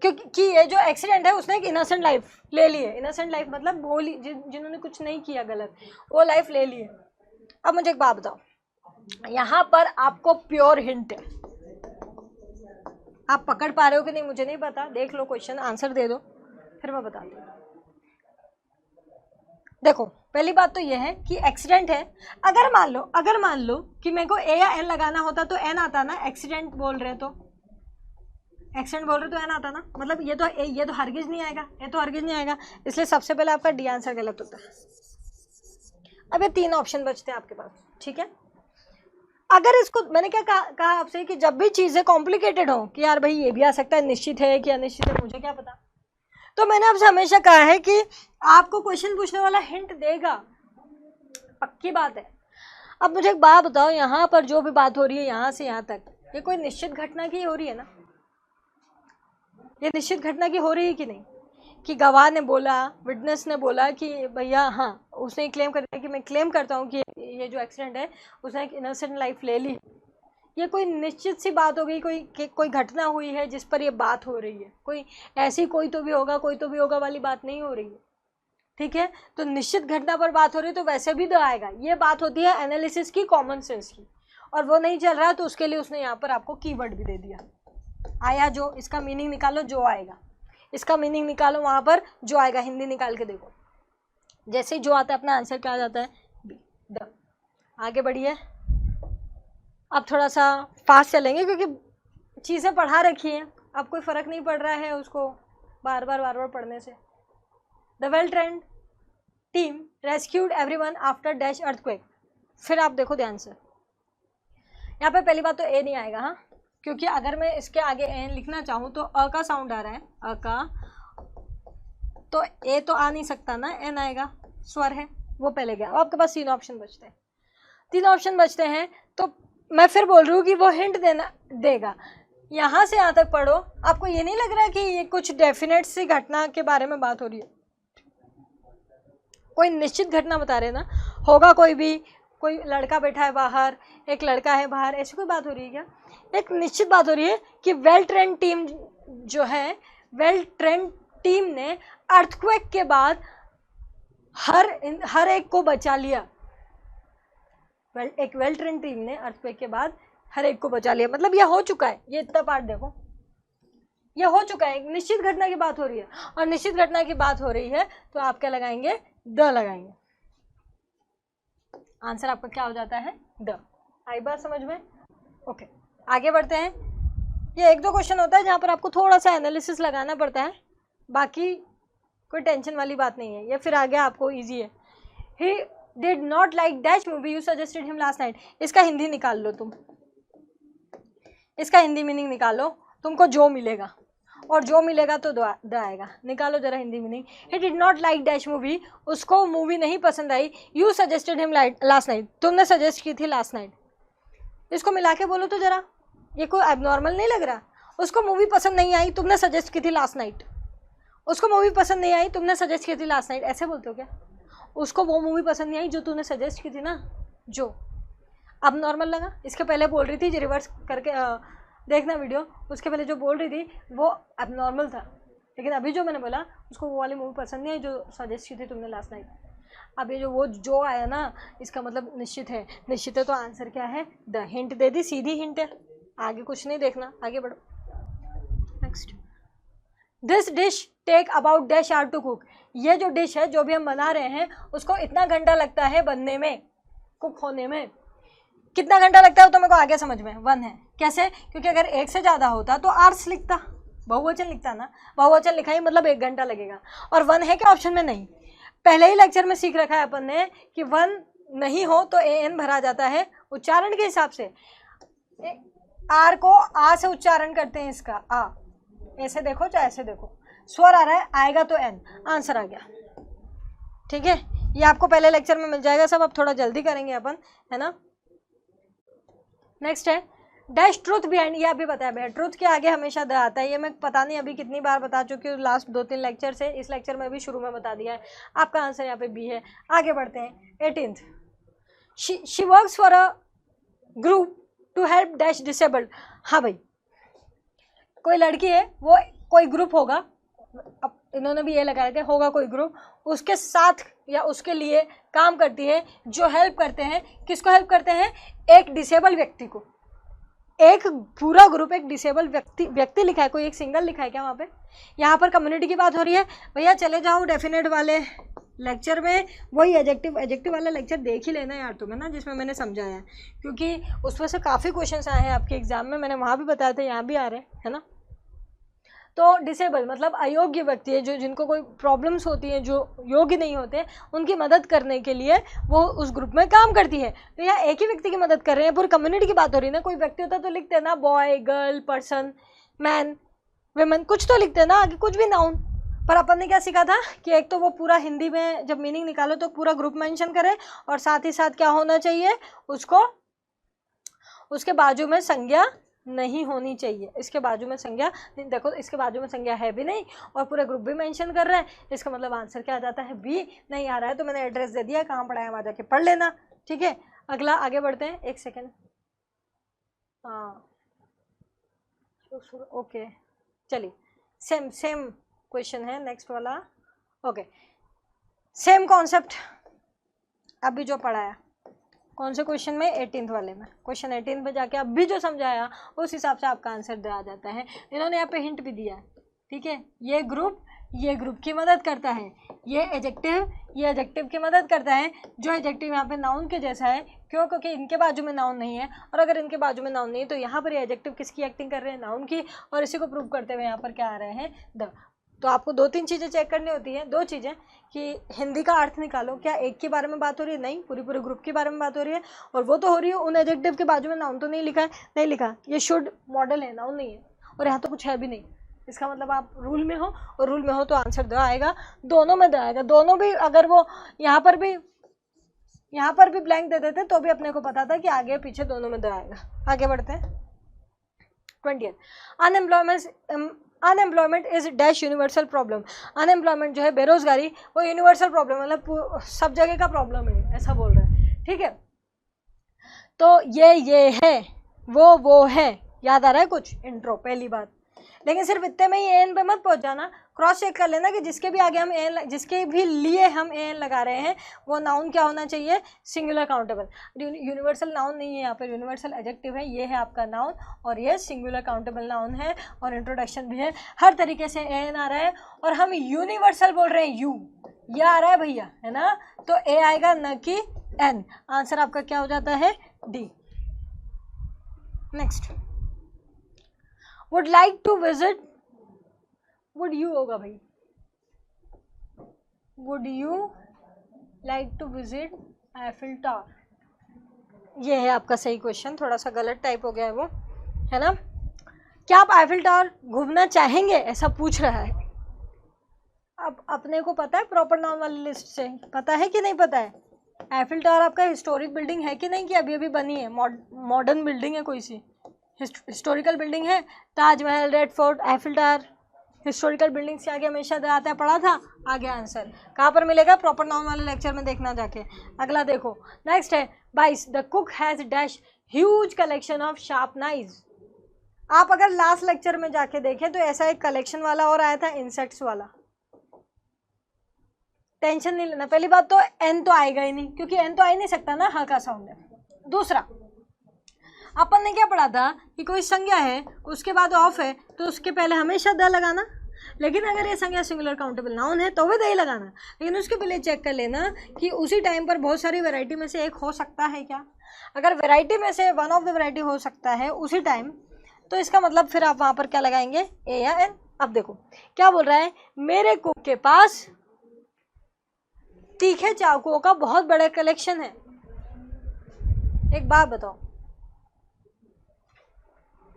क्योंकि ये जो एक्सीडेंट है उसने एक इनोसेंट लाइफ ले ली है। इनोसेंट लाइफ मतलब वो जिन्होंने कुछ नहीं किया गलत, वो लाइफ ले ली है। अब मुझे एक बात बताओ, यहाँ पर आपको प्योर हिंट है, आप पकड़ पा रहे हो कि नहीं मुझे नहीं पता, देख लो क्वेश्चन, आंसर दे दो फिर मैं बताती हूँ। देखो पहली बात तो यह है कि एक्सीडेंट है, अगर मान लो कि मेरे को ए या एन लगाना होता तो एन आता ना, एक्सीडेंट बोल रहे तो एन आता ना, मतलब ये तो हरगिज नहीं आएगा, ये तो हरगिज नहीं आएगा, इसलिए सबसे पहले आपका डी आंसर गलत होता है। अब ये 3 ऑप्शन बचते हैं आपके पास, ठीक है। अगर इसको मैंने क्या कहा आपसे कि जब भी चीजें कॉम्प्लिकेटेड हो कि यार भाई ये भी आ सकता है, निश्चित है कि अनिश्चित है, मुझे क्या पता, तो मैंने आपसे हमेशा कहा है कि आपको क्वेश्चन पूछने वाला हिंट देगा, पक्की बात है। अब मुझे एक बात बताओ, यहाँ पर जो भी बात हो रही है यहाँ से यहाँ तक, ये कोई निश्चित घटना की हो रही है ना, ये निश्चित घटना की हो रही है कि नहीं, कि गवाह ने बोला, विटनेस ने बोला कि भैया हाँ, उसने क्लेम कर दिया कि मैं क्लेम करता हूँ कि ये जो एक्सीडेंट है उसने एक इनोसेंट लाइफ ले ली। ये कोई निश्चित सी बात हो गई, कोई घटना हुई है जिस पर ये बात हो रही है, कोई ऐसी कोई तो भी होगा वाली बात नहीं हो रही है, ठीक है। तो निश्चित घटना पर बात हो रही है तो वैसे भी तो आएगा। ये बात होती है एनालिसिस की, कॉमन सेंस की, और वो नहीं चल रहा तो उसके लिए उसने यहाँ पर आपको कीवर्ड भी दे दिया, आया जो, इसका मीनिंग निकालो जो आएगा, इसका मीनिंग निकालो, वहाँ पर जो आएगा, हिंदी निकाल के देखो, जैसे ही जो आता है अपना आंसर क्या आ जाता है, बी, द। आगे बढ़िए, अब थोड़ा सा फास्ट चलेंगे क्योंकि चीज़ें पढ़ा रखी हैं, अब कोई फ़र्क नहीं पड़ रहा है उसको बार बार पढ़ने से। The well trained team rescued everyone after dash earthquake. फिर आप देखो ध्यान से, यहाँ पे पहली बात तो ए नहीं आएगा, हाँ, क्योंकि अगर मैं इसके आगे एन लिखना चाहूँ तो अ का साउंड आ रहा है, अ का, तो ए तो आ नहीं सकता ना, एन आएगा, स्वर है, वो पहले गया। अब आपके पास 3 ऑप्शन बचते हैं, तो मैं फिर बोल रही हूँ कि वो हिंट देगा। यहाँ से यहाँ तक पढ़ो, आपको ये नहीं लग रहा है कि ये कुछ डेफिनेट सी घटना के बारे में बात हो रही है, कोई निश्चित घटना बता रहे ना, होगा कोई लड़का बैठा है बाहर, एक लड़का है बाहर, ऐसी कोई बात हो रही है क्या? एक निश्चित बात हो रही है कि वेल ट्रेंड टीम जो है, वेल ट्रेंड टीम ने अर्थक्वेक के बाद हर एक को बचा लिया। एक वेल ट्रेंड टीम ने अर्थक्वेक के बाद हर एक को बचा लिया, मतलब यह हो चुका है, ये इतना पार्ट देखो, यह हो चुका है, एक निश्चित घटना की बात हो रही है, और निश्चित घटना की बात हो रही है तो आप क्या लगाएंगे, द लगाएंगे। आंसर आपका क्या हो जाता है, द। आई बात समझ में? ओके, आगे बढ़ते हैं। ये 1-2 क्वेश्चन होता है जहाँ पर आपको थोड़ा सा एनालिसिस लगाना पड़ता है, बाकी कोई टेंशन वाली बात नहीं है, ये फिर आगे आपको इजी है। ही did not like dash movie you suggested him last night. इसका हिंदी निकाल लो तुम, इसका हिंदी मीनिंग निकालो, तुमको जो मिलेगा, और जो मिलेगा तो द आएगा। निकालो जरा Hindi meaning. He did not like dash movie, उसको मूवी नहीं पसंद आई, you suggested him last night, तुमने सजेस्ट की थी लास्ट नाइट। इसको मिला के बोलो तो जरा, ये कोई एबनॉर्मल नहीं लग रहा? उसको मूवी पसंद नहीं आई, तुमने सजेस्ट की थी लास्ट नाइट। उसको मूवी पसंद नहीं आई, तुमने सजेस्ट की थी लास्ट नाइट, ऐसे बोलते हो क्या? उसको वो मूवी पसंद नहीं आई जो तूने सजेस्ट की थी ना, जो। अब नॉर्मल लगा? इसके पहले बोल रही थी, रिवर्स करके देखना वीडियो, उसके पहले जो बोल रही थी वो अब नॉर्मल था, लेकिन अभी जो मैंने बोला उसको वो वाली मूवी पसंद नहीं आई जो सजेस्ट की थी तुमने लास्ट नाइट। अब ये जो आया ना, इसका मतलब निश्चित है, निश्चित है, तो आंसर क्या है, द। हिंट दे दी, सीधी हिंट है, आगे कुछ नहीं देखना, आगे बढ़ो। Next, this dish take about dash hour to cook. ये जो डिश है जो भी हम बना रहे हैं उसको इतना घंटा लगता है बनने में, कुक होने में। कितना घंटा लगता है वो तो मेरे को आगे समझ में 1 है। कैसे? क्योंकि अगर 1 से ज़्यादा होता तो आर्स लिखता, बहुवचन लिखता ना, बहुवचन लिखा ही मतलब 1 घंटा लगेगा, और 1 है क्या ऑप्शन में? नहीं। पहले ही लेक्चर में सीख रखा है अपन ने कि 1 नहीं हो तो an भरा जाता है उच्चारण के हिसाब से। आर को आ से उच्चारण करते हैं, इसका आ, ऐसे देखो चाहे ऐसे देखो, स्वर आ रहा है, आएगा तो एन, आंसर आ गया। ठीक है, ये आपको पहले लेक्चर में मिल जाएगा सब, अब थोड़ा जल्दी करेंगे अपन, है ना। नेक्स्ट है डैश ट्रूथ बिहाइंड, ये अभी बताया भैया, ट्रूथ के आगे हमेशा द आता है, ये मैं पता नहीं अभी कितनी बार बता चुकी हूँ, लास्ट 2-3 लेक्चर से, इस लेक्चर में भी शुरू में बता दिया है। आपका आंसर यहाँ पे बी है। आगे बढ़ते हैं। 18th, she works for a group to help dash disabled. हाँ भाई, कोई लड़की है वो कोई ग्रुप होगा, अब इन्होंने भी ये लगाया था, होगा कोई ग्रुप, उसके साथ या उसके लिए काम करती है, जो हेल्प करते हैं, किसको हेल्प करते हैं, एक डिसेबल व्यक्ति को। एक पूरा ग्रुप एक डिसेबल व्यक्ति लिखा है, कोई एक सिंगल लिखा है क्या वहाँ पे? यहाँ पर कम्युनिटी की बात हो रही है। भैया चले जाओ डेफिनेट वाले लेक्चर में, वही एडजेक्टिव वाला लेक्चर देख ही लेना यार तुम्हें ना, जिसमें मैंने समझाया है, क्योंकि उसमें से काफ़ी क्वेश्चंस आए हैं आपके एग्जाम में, मैंने वहाँ भी बताया था, यहाँ भी आ रहे हैं, है ना। तो डिसेबल मतलब अयोग्य व्यक्ति है, जो जिनको कोई प्रॉब्लम्स होती हैं, जो योग्य नहीं होते, उनकी मदद करने के लिए वो उस ग्रुप में काम करती है। तो यहाँ एक ही व्यक्ति की मदद कर रहे हैं, पूरी कम्युनिटी की बात हो रही है ना। कोई व्यक्ति होता तो लिखते हैं ना, boy, girl, person, man, women, कुछ तो लिखते हैं ना आगे, कुछ भी नाउन। पर अपन ने क्या सीखा था कि एक तो वो पूरा हिंदी में जब मीनिंग निकालो तो पूरा ग्रुप मेंशन करे, और साथ ही साथ क्या होना चाहिए, उसको उसके बाजू में संज्ञा नहीं होनी चाहिए। इसके बाजू में संज्ञा, देखो इसके बाजू में संज्ञा है भी नहीं और पूरा ग्रुप भी मेंशन कर रहे हैं, इसका मतलब आंसर क्या आ जाता है, बी। नहीं आ रहा है तो मैंने एड्रेस दे दिया, कहाँ पढ़ाया वहाँ जाके पढ़ लेना, ठीक है। अगला आगे बढ़ते हैं, एक सेकेंड, हाँ ओके चलिए, सेम क्वेश्चन है नेक्स्ट वाला, ओके सेम कॉन्सेप्ट अभी जो पढ़ाया, कौन से क्वेश्चन में, 18th वाले में, क्वेश्चन 18 में जाके अभी जो समझाया उस हिसाब से आपका आंसर दिया जाता है। इन्होंने यहाँ पे हिंट भी दिया है, ठीक है, ये ग्रुप की मदद करता है, ये एडजेक्टिव की मदद करता है, जो एडजेक्टिव यहाँ पे नाउन के जैसा है। क्यों? क्योंकि इनके बाजू में नाउन नहीं है, और अगर इनके बाजू में नाउन नहीं है तो यहाँ पर ये एडजेक्टिव किसकी एक्टिंग कर रहे हैं, नाउन की, और इसी को प्रूव करते हुए यहाँ पर क्या आ रहे हैं, द। तो आपको 2-3 चीज़ें चेक करनी होती हैं, 2 चीज़ें कि हिंदी का अर्थ निकालो, क्या एक के बारे में बात हो रही है, नहीं, पूरे ग्रुप के बारे में बात हो रही है, और वो तो हो रही है उन एडजेक्टिव के बाजू में नाउन तो नहीं लिखा है, नहीं लिखा, ये शुड मॉडल है, नाउन नहीं है, और यहाँ तो कुछ है भी नहीं। इसका मतलब आप रूल में हो, और रूल में हो तो आंसर द आएगा, दोनों में द आएगा, दोनों भी। अगर वो यहाँ पर भी ब्लैंक दे देते तो भी अपने को पता था कि आगे पीछे दोनों में द आएगा। आगे बढ़ते हैं, 20th, unemployment is dash universal problem. Unemployment जो है, बेरोजगारी, वो यूनिवर्सल प्रॉब्लम, मतलब सब जगह का प्रॉब्लम है, ऐसा बोल रहे हैं, ठीक है। तो ये है, वो है, याद आ रहा है कुछ, इंट्रो पहली बात। लेकिन सिर्फ इतने में ही एन पे मत पहुंच जाना, क्रॉस चेक कर लेना कि जिसके भी लिए हम एन लगा रहे हैं वो नाउन क्या होना चाहिए, सिंगुलर काउंटेबल। यूनिवर्सल नाउन नहीं है यहाँ पर, यूनिवर्सल एडजेक्टिव है, ये है आपका नाउन, और ये सिंगुलर काउंटेबल नाउन है, और इंट्रोडक्शन भी है, हर तरीके से एन आ रहा है, और हम यूनिवर्सल बोल रहे हैं, यू, ये आ रहा है भैया, है ना, तो ए आएगा न कि एन। आंसर आपका क्या हो जाता है, D. Next, would like to visit, would you होगा भाई, would you like to visit Eiffel tower, ये है आपका सही क्वेश्चन, थोड़ा सा गलत टाइप हो गया है वो, है ना। क्या आप एफिल टावर घूमना चाहेंगे, ऐसा पूछ रहा है। अब अपने को पता है प्रॉपर नाउन वाली लिस्ट से, पता है कि नहीं पता है, एफिल टावर आपका हिस्टोरिक बिल्डिंग है कि नहीं, कि अभी अभी बनी है, मॉडर्न बिल्डिंग है, कोई सी हिस्टोरिकल बिल्डिंग है, Taj Mahal, red fort, Eiffel tower, historical building से आगे हमेशा आता है, पढ़ा था, आगे आंसर कहाँ पर मिलेगा, प्रॉपर नाउन वाले लेक्चर में देखना जाके। अगला देखो, नेक्स्ट है 22, the cook has dash huge collection of sharp knives. आप अगर लास्ट लेक्चर में जाके देखें तो ऐसा एक कलेक्शन वाला और आया था, इंसेक्ट्स वाला, टेंशन नहीं लेना। पहली बात तो एन तो आएगा ही नहीं, क्योंकि एन तो आ ही नहीं सकता ना, हाँ का साउंड है। दूसरा, अपन ने क्या पढ़ा था कि कोई संज्ञा है उसके बाद ऑफ है तो उसके पहले हमेशा द लगाना, लेकिन अगर ये संज्ञा सिंगुलर काउंटेबल नाउन है तो भी द ही लगाना। लेकिन उसके पहले चेक कर लेना कि उसी टाइम पर बहुत सारी वैरायटी में से एक हो सकता है क्या। अगर वैरायटी में से वन ऑफ द वैरायटी हो सकता है उसी टाइम, तो इसका मतलब फिर आप वहाँ पर क्या लगाएंगे, ए या एन। अब देखो क्या बोल रहा है, मेरे कुक के पास तीखे चाकुओं का बहुत बड़ा कलेक्शन है। एक बात बताओ,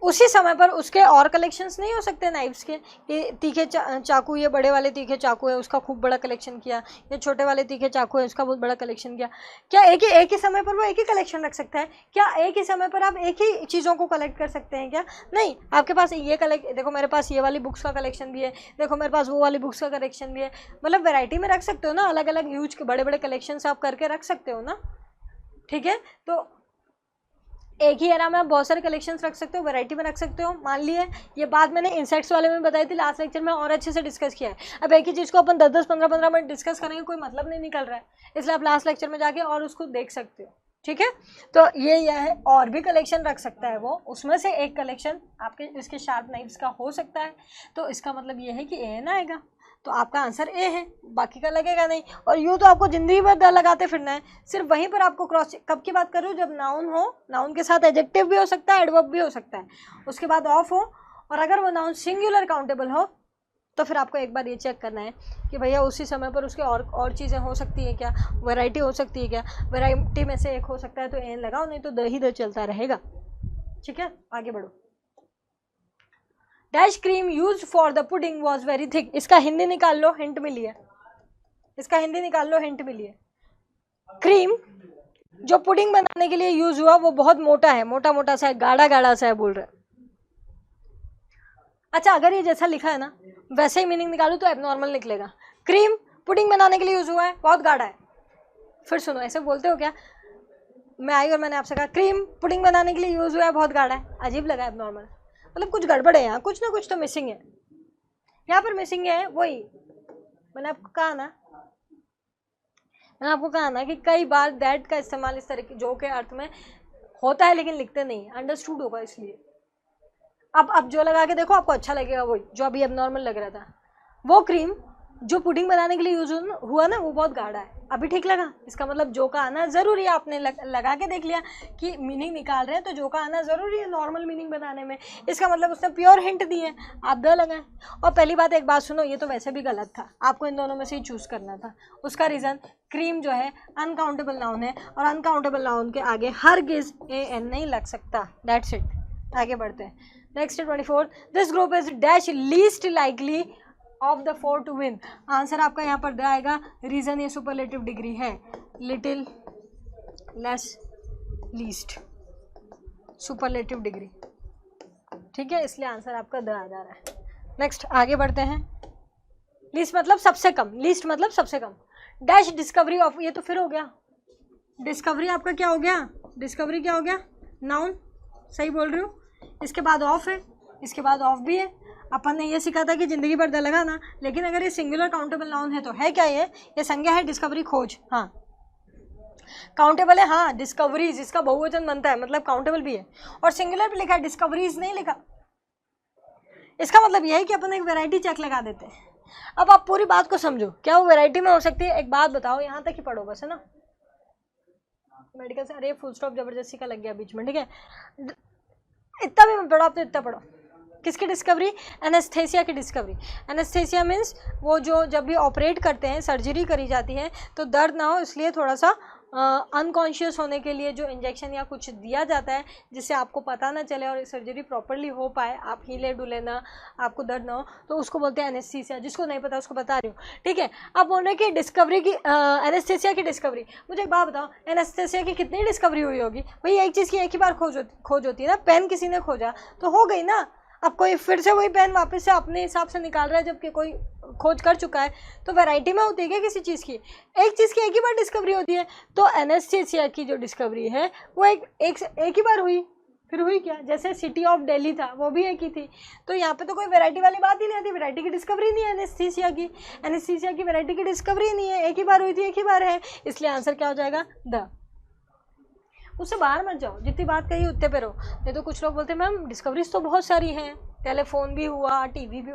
उसी समय पर उसके और कलेक्शंस नहीं हो सकते नाइफ्स के, ये तीखे चाकू, ये बड़े वाले तीखे चाकू है उसका खूब बड़ा कलेक्शन किया, ये छोटे वाले तीखे चाकू है उसका बहुत बड़ा कलेक्शन किया। क्या एक ही समय पर वो एक ही कलेक्शन रख सकता है क्या? एक ही समय पर आप एक ही चीज़ों को कलेक्ट कर सकते हैं क्या? नहीं, आपके पास ये देखो मेरे पास ये वाली बुक्स का कलेक्शन भी है, देखो मेरे पास वो वाली बुक्स का कलेक्शन भी है, मतलब वेराइटी में रख सकते हो ना, अलग अलग यूज के बड़े बड़े कलेक्शन आप करके रख सकते हो ना, ठीक है। तो एक ही एरा में आप बहुत सारे कलेक्शंस रख सकते हो, वैरायटी में रख सकते हो। मान लिए ये बात मैंने इंसेक्ट्स वाले में बताई थी लास्ट लेक्चर में, और अच्छे से डिस्कस किया है। अब एक ही चीज़ को अपन 10-10, 15-15 मिनट डिस्कस करेंगे, कोई मतलब नहीं निकल रहा है, इसलिए आप लास्ट लेक्चर में जाके और उसको देख सकते हो, ठीक है। तो ये है, और भी कलेक्शन रख सकता है वो, उसमें से एक कलेक्शन आपके इसके शार्प नाइफ्स का हो सकता है। तो इसका मतलब ये है कि ए एन आएगा, तो आपका आंसर ए है, बाकी का लगेगा नहीं। और यूँ तो आपको जिंदगी भर द लगाते फिरना है, सिर्फ वहीं पर आपको क्रॉस। कब की बात कर रही हूँ? जब नाउन हो, नाउन के साथ एडजेक्टिव भी हो सकता है, एडवर्ब भी हो सकता है, उसके बाद ऑफ हो, और अगर वो नाउन सिंगुलर काउंटेबल हो तो फिर आपको एक बार ये चेक करना है कि भैया उसी समय पर उसके और चीज़ें हो सकती है क्या, वैरायटी हो सकती है क्या। वैरायटी में से एक हो सकता है तो एन लगाओ, नहीं तो द ही द चलता रहेगा, ठीक है। आगे बढ़ो। Dash cream use for the pudding was very thick. इसका हिंदी निकाल लो, हिंट मिली है, इसका हिंदी निकाल लो, हिंट मिली है। क्रीम जो पुडिंग बनाने के लिए यूज हुआ वो बहुत मोटा है, मोटा मोटा सा है, गाढ़ा गाढ़ा सा है बोल रहे। अच्छा, अगर ये जैसा लिखा है ना वैसे ही मीनिंग निकालू तो एबनॉर्मल निकलेगा। क्रीम पुडिंग बनाने के लिए यूज हुआ है, बहुत गाढ़ा है। फिर सुनो, ऐसे बोलते हो क्या? मैं आई और मैंने आपसे कहा क्रीम पुडिंग बनाने के लिए यूज हुआ है, बहुत गाढ़ा है, अजीब लगा एबनॉर्मल, मतलब कुछ गड़बड़ है यहाँ, कुछ ना कुछ तो मिसिंग है यहाँ पर, मिसिंग है। वही मैंने आपको कहा ना, कि कई बार दैट का इस्तेमाल इस तरह की जो के अर्थ में होता है लेकिन लिखते नहीं, अंडरस्टूड होगा इसलिए। अब जो लगा के देखो, आपको अच्छा लगेगा, वही जो अभी एबनॉर्मल लग रहा था। वो क्रीम जो पुडिंग बनाने के लिए यूज हुआ ना, वो बहुत गाढ़ा है, अभी ठीक लगा। इसका मतलब जो का आना जरूरी है, आपने लगा के देख लिया कि मीनिंग निकाल रहे हैं तो जो का आना जरूरी है नॉर्मल मीनिंग बताने में। इसका मतलब उसने प्योर हिंट दी है, आप द लगाएं। और पहली बात, एक बात सुनो, ये तो वैसे भी गलत था, आपको इन दोनों में से ही चूज करना था। उसका रीजन, क्रीम जो है अनकाउंटेबल नाउन है, और अनकाउंटेबल नाउन के आगे हरगिज ए एन नहीं लग सकता, दैट्स इट। आगे बढ़ते हैं। Next 24, this group is dash least likely of the four to win. Answer आपका यहाँ पर आएगा, रीजन ये सुपरलेटिव डिग्री है, little, less, least, superlative degree, ठीक है, इसलिए आंसर आपका द आ जा रहा है। नेक्स्ट आगे बढ़ते हैं। लीस्ट मतलब सबसे कम, लीस्ट मतलब सबसे कम। डैश डिस्कवरी ऑफ, ये तो फिर हो गया, डिस्कवरी आपका क्या हो गया, डिस्कवरी क्या हो गया, नाउन, सही बोल रही हूँ। इसके बाद ऑफ है, इसके बाद ऑफ भी है। अपन ने ये सीखा था कि जिंदगी भर द लगाना, लेकिन अगर ये सिंगुलर काउंटेबल नाउन है तो है क्या, ये संज्ञा है, डिस्कवरी खोज, हाँ काउंटेबल है, हाँ डिस्कवरीज, जिसका बहुवचन बनता है, मतलब काउंटेबल भी है, और सिंगुलर भी लिखा है, डिस्कवरीज नहीं लिखा। इसका मतलब यह है कि अपन एक वैरायटी चेक लगा देते हैं। अब आप पूरी बात को समझो, क्या वो वैरायटी में हो सकती है? एक बात बताओ, यहाँ तक ही पढ़ो बस, है ना, मेडिकल से, अरे फुल स्टॉप जबरदस्ती का लग गया बीच में, ठीक है, इतना भी मत पढ़ो, आप तो इतना पढ़ो। किसकी डिस्कवरी? एनेस्थेसिया की डिस्कवरी। एनेस्थेसिया मीन्स वो जो जब भी ऑपरेट करते हैं, सर्जरी करी जाती है तो दर्द ना हो, इसलिए थोड़ा सा अनकॉन्शियस होने के लिए जो इंजेक्शन या कुछ दिया जाता है जिससे आपको पता ना चले और सर्जरी प्रॉपरली हो पाए, आप हिले डुले ना, आपको दर्द ना हो, तो उसको बोलते हैं एनेस्थीसिया। जिसको नहीं पता उसको बता रही हूँ, ठीक है। अब बोलने की डिस्कवरी की, एनेस्थीसिया की डिस्कवरी, मुझे एक बात बताओ, एनेस्थीसिया की कितनी डिस्कवरी हुई होगी भाई? एक चीज़ की एक ही बार खोज होती है ना, पेन किसी ने खोजा तो हो गई ना, अब कोई फिर से वही पेन वापस से अपने हिसाब से निकाल रहा है जबकि कोई खोज कर चुका है, तो वैरायटी में होती है क्या किसी चीज़ की? एक चीज़ की एक ही बार डिस्कवरी होती है, तो एनेस्थीसिया की जो डिस्कवरी है वो एक ही बार हुई। फिर हुई क्या? जैसे सिटी ऑफ दिल्ली था, वो भी एक ही थी, तो यहाँ पे तो कोई वैरायटी वाली बात ही नहीं आती, वैरायटी की डिस्कवरी नहीं है एनेस्थीसिया की वैरायटी की डिस्कवरी नहीं है, एक ही बार हुई थी, एक ही बार है, इसलिए आंसर क्या हो जाएगा? द। उससे बाहर मत जाओ, जितनी बात कही उतने पे रहो। नहीं तो कुछ लोग बोलते हैं मैम डिस्कवरीज तो बहुत सारी हैं, टेलीफोन भी हुआ, टीवी भी।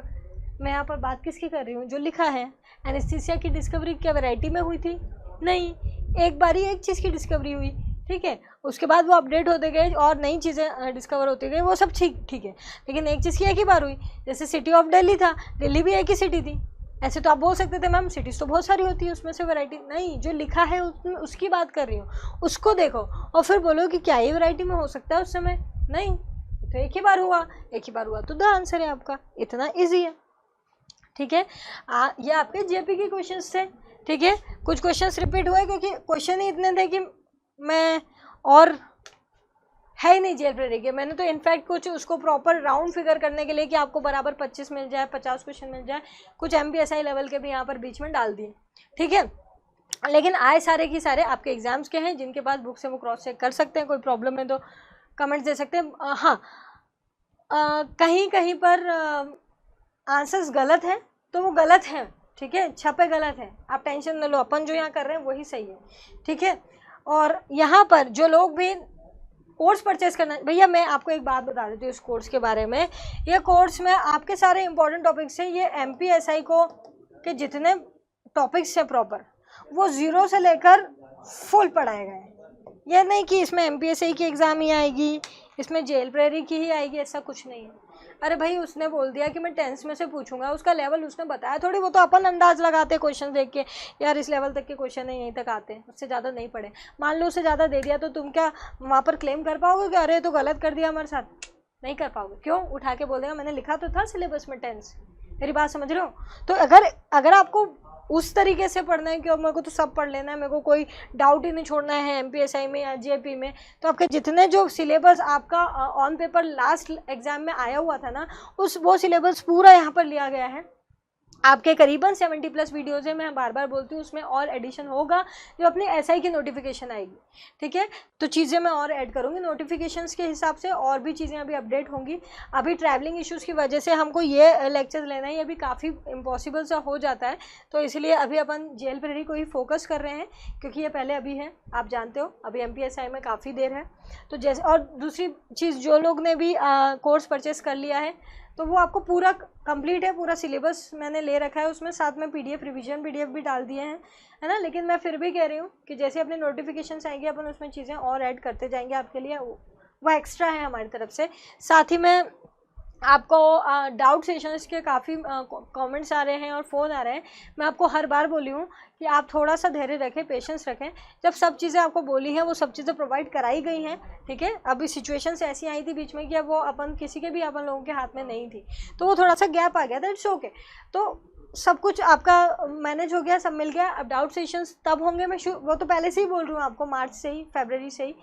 मैं यहाँ पर बात किसकी कर रही हूँ? जो लिखा है, एनेस्थीसिया की डिस्कवरी क्या वैरायटी में हुई थी? नहीं, एक बार ही एक चीज़ की डिस्कवरी हुई, ठीक है, उसके बाद वो अपडेट होते गए और नई चीज़ें डिस्कवर होती गई, वो सब ठीक है, लेकिन एक चीज़ की एक ही बार हुई। जैसे सिटी ऑफ दिल्ली था, दिल्ली भी एक ही सिटी थी। ऐसे तो आप बोल सकते थे मैम सिटीज़ तो बहुत सारी होती है, उसमें से वैरायटी नहीं, जो लिखा है उसमें उसकी बात कर रही हूँ, उसको देखो और फिर बोलो कि क्या ये वैरायटी में हो सकता है उस समय? नहीं, तो एक ही बार हुआ तो द आंसर है आपका, इतना ईजी है, ठीक है। ये आपके जेपी के क्वेश्चंस थे, ठीक है। कुछ क्वेश्चंस रिपीट हुए क्योंकि क्वेश्चन ही इतने थे कि मैं, और है ही नहीं जेल प्रेरी के, मैंने तो इनफैक्ट कुछ उसको प्रॉपर राउंड फिगर करने के लिए कि आपको बराबर 25 मिल जाए, 50 क्वेश्चन मिल जाए, कुछ MPSI लेवल के भी यहाँ पर बीच में डाल दिए, ठीक है। लेकिन आए सारे की सारे आपके एग्जाम्स के हैं, जिनके पास बुक से वो क्रॉस चेक कर सकते हैं, कोई प्रॉब्लम है तो कमेंट्स दे सकते हैं। हाँ, कहीं कहीं पर आंसर्स गलत हैं तो वो गलत हैं, ठीक है, छपे गलत हैं, आप टेंशन न लो, अपन जो यहाँ कर रहे हैं वही सही है, ठीक है। और यहाँ पर जो लोग भी कोर्स परचेस करना, भैया मैं आपको एक बात बता देती हूँ इस कोर्स के बारे में। ये कोर्स में आपके सारे इंपॉर्टेंट टॉपिक्स हैं, ये MPSI को के जितने टॉपिक्स हैं प्रॉपर, वो 0 से लेकर फुल पढ़ाए गए हैं। ये नहीं कि इसमें MPSI की एग्ज़ाम ही आएगी, इसमें जेल प्रेरी की ही आएगी, ऐसा कुछ नहीं है। अरे भाई उसने बोल दिया कि मैं 10th में से पूछूंगा, उसका लेवल उसने बताया थोड़ी, वो तो अपन अंदाज लगाते क्वेश्चन देख के, यार इस लेवल तक के क्वेश्चन है, यहीं तक आते हैं, उससे ज़्यादा नहीं पढ़े। मान लो उससे ज़्यादा दे दिया तो तुम क्या वहाँ पर क्लेम कर पाओगे कि अरे तो गलत कर दिया हमारे साथ? नहीं कर पाओगे। क्यों? उठा के बोल देगा मैंने लिखा तो था सिलेबस में 10th। मेरी बात समझ रहे हो? तो अगर आपको उस तरीके से पढ़ना है कि मेरे को तो सब पढ़ लेना है, मेरे को कोई डाउट ही नहीं छोड़ना है MPSI में या JP में, तो आपके जितने जो सिलेबस आपका ऑन पेपर लास्ट एग्जाम में आया हुआ था ना, वो सिलेबस पूरा यहाँ पर लिया गया है। आपके करीबन 70+ वीडियोज़ है, मैं बार बार बोलती हूँ, उसमें और एडिशन होगा जो अपनी SI की नोटिफिकेशन आएगी, ठीक है। तो चीज़ें मैं और ऐड करूँगी नोटिफिकेशंस के हिसाब से, और भी चीज़ें अभी अपडेट होंगी। अभी ट्रैवलिंग इश्यूज़ की वजह से हमको ये लेक्चर लेना ही अभी काफ़ी इम्पॉसिबल सा हो जाता है, तो इसलिए अभी अपन जेल प्रेरी को ही फोकस कर रहे हैं, क्योंकि ये पहले अभी है, आप जानते हो अभी MPSI में काफ़ी देर है। तो जैसे, और दूसरी चीज़, जो लोग ने भी कोर्स परचेस कर लिया है तो वो आपको पूरा कंप्लीट है, पूरा सिलेबस मैंने ले रखा है, उसमें साथ में PDF रिवीजन PDF भी डाल दिए हैं, है ना। लेकिन मैं फिर भी कह रही हूँ कि जैसे अपने नोटिफिकेशंस आएंगे अपन उसमें चीज़ें और ऐड करते जाएंगे आपके लिए, वो एक्स्ट्रा है हमारी तरफ से। साथ ही में आपको डाउट सेशंस के काफ़ी कमेंट्स आ रहे हैं और फ़ोन आ रहे हैं। मैं आपको हर बार बोली हूँ कि आप थोड़ा सा धैर्य रखें, पेशेंस रखें। जब सब चीज़ें आपको बोली हैं, वो सब चीज़ें प्रोवाइड कराई गई हैं, ठीक है। अभी सिचुएशंस ऐसी आई थी बीच में कि अब वो अपन किसी के भी अपन लोगों के हाथ में नहीं थी, तो वो थोड़ा सा गैप आ गया था, इट्स ओके। तो सब कुछ आपका मैनेज हो गया, सब मिल गया। अब डाउट सेशंस तब होंगे, मैं वो तो पहले से ही बोल रही हूँ आपको, मार्च से ही, फरवरी से ही,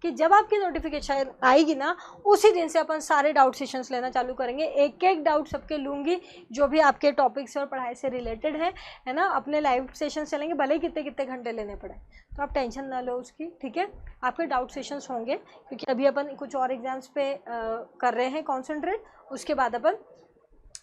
कि जब आपकी नोटिफिकेशन आएगी ना, उसी दिन से अपन सारे डाउट सेशंस लेना चालू करेंगे। एक एक डाउट सबके लूँगी, जो भी आपके टॉपिक से और पढ़ाई से रिलेटेड है ना। अपने लाइव सेशन चलेंगे, भले ही कितने कितने घंटे लेने पड़े, तो आप टेंशन ना लो उसकी, ठीक है। आपके डाउट सेशंस होंगे, क्योंकि अभी अपन कुछ और एग्जाम्स पे कर रहे हैं कॉन्सेंट्रेट। उसके बाद अपन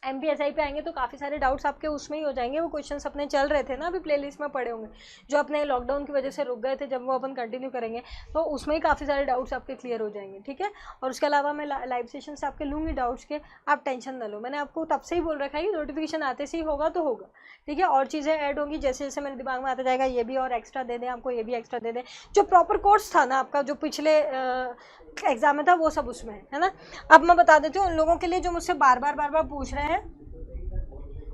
MPSI पे आएंगे तो काफ़ी सारे डाउट्स आपके उसमें ही हो जाएंगे। वो क्वेश्चंस अपने चल रहे थे ना, अभी प्लेलिस्ट में पड़े होंगे, जो अपने लॉकडाउन की वजह से रुक गए थे, जब वो अपन कंटिन्यू करेंगे तो उसमें ही काफ़ी सारे डाउट्स आपके क्लियर हो जाएंगे, ठीक है। और उसके अलावा मैं लाइव सेशंस आपके लूँगी डाउट्स के, आप टेंशन ना लो। मैंने आपको तब से ही बोल रखा है कि नोटिफिकेशन आते से ही होगा तो होगा, ठीक है। और चीज़ें ऐड होंगी जैसे जैसे मेरे दिमाग में आता जाएगा, ये भी और एक्स्ट्रा दे दें आपको, ये भी एक्स्ट्रा दे दें। जो प्रॉपर कोर्स था ना आपका, जो पिछले एग्जाम में था, वो सब उसमें है ना। अब मैं बता देती हूँ उन लोगों के लिए जो मुझसे बार बार पूछ रहे हैं,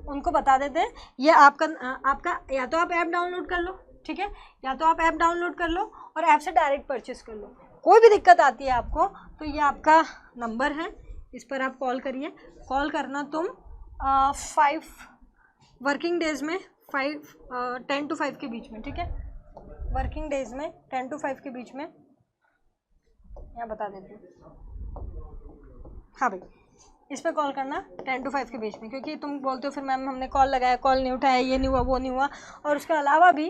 उनको बता देते हैं। ये आपका या तो आप ऐप डाउनलोड कर लो, ठीक है, या तो आप ऐप डाउनलोड कर लो और ऐप से डायरेक्ट परचेस कर लो। कोई भी दिक्कत आती है आपको तो ये आपका नंबर है, इस पर आप कॉल करिए। कॉल करना तुम 5 वर्किंग डेज़ में, 10 to 5 के बीच में, ठीक है। वर्किंग डेज़ में 10 to 5 के बीच में, यहाँ बता देती हूँ। हाँ भाई, इस पर कॉल करना 10 to 5 के बीच में, क्योंकि तुम बोलते हो फिर मैम हमने कॉल लगाया, कॉल नहीं उठाया, ये नहीं हुआ, वो नहीं हुआ। और उसके अलावा भी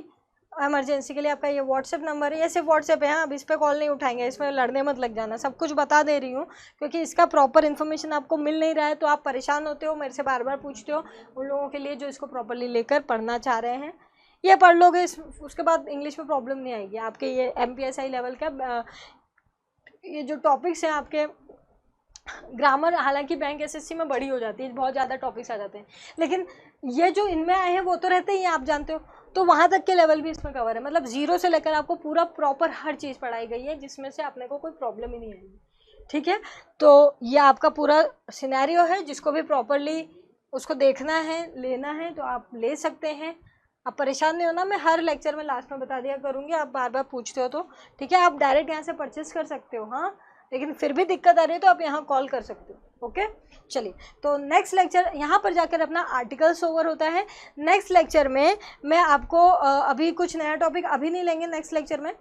इमरजेंसी के लिए आपका ये व्हाट्सएप नंबर है, ये सिर्फ व्हाट्सएप है, हाँ। अब इस पर कॉल नहीं उठाएंगे, इसमें लड़ने मत लग जाना, सब कुछ बता दे रही हूँ, क्योंकि इसका प्रॉपर इन्फॉर्मेशन आपको मिल नहीं रहा है तो आप परेशान होते हो, मेरे से बार बार पूछते हो। उन लोगों के लिए जो इसको प्रॉपरली लेकर पढ़ना चाह रहे हैं, ये पढ़ लोगे, उसके बाद इंग्लिश में प्रॉब्लम नहीं आएगी आपके। ये MPSI लेवल का ये जो टॉपिक्स हैं आपके, ग्रामर हालांकि बैंक SSC में बड़ी हो जाती है, बहुत ज़्यादा टॉपिक्स आ जाते हैं, लेकिन ये जो इनमें आए हैं वो तो रहते ही हैं, आप जानते हो। तो वहाँ तक के लेवल भी इसमें कवर है, मतलब 0 से लेकर आपको पूरा प्रॉपर हर चीज़ पढ़ाई गई है, जिसमें से अपने को कोई प्रॉब्लम ही नहीं आएगी, ठीक है। तो ये आपका पूरा सिनेरियो है, जिसको भी प्रॉपरली उसको देखना है, लेना है, तो आप ले सकते हैं। आप परेशान नहीं होना, मैं हर लेक्चर में लास्ट में बता दिया करूँगी, आप बार बार पूछते हो तो, ठीक है। आप डायरेक्ट यहाँ से परचेस कर सकते हो, हाँ, लेकिन फिर भी दिक्कत आ रही है तो आप यहाँ कॉल कर सकते हो, ओके। चलिए, तो नेक्स्ट लेक्चर यहाँ पर जाकर अपना आर्टिकल्स ओवर होता है। नेक्स्ट लेक्चर में मैं आपको अभी कुछ नया टॉपिक अभी नहीं लेंगे, नेक्स्ट लेक्चर में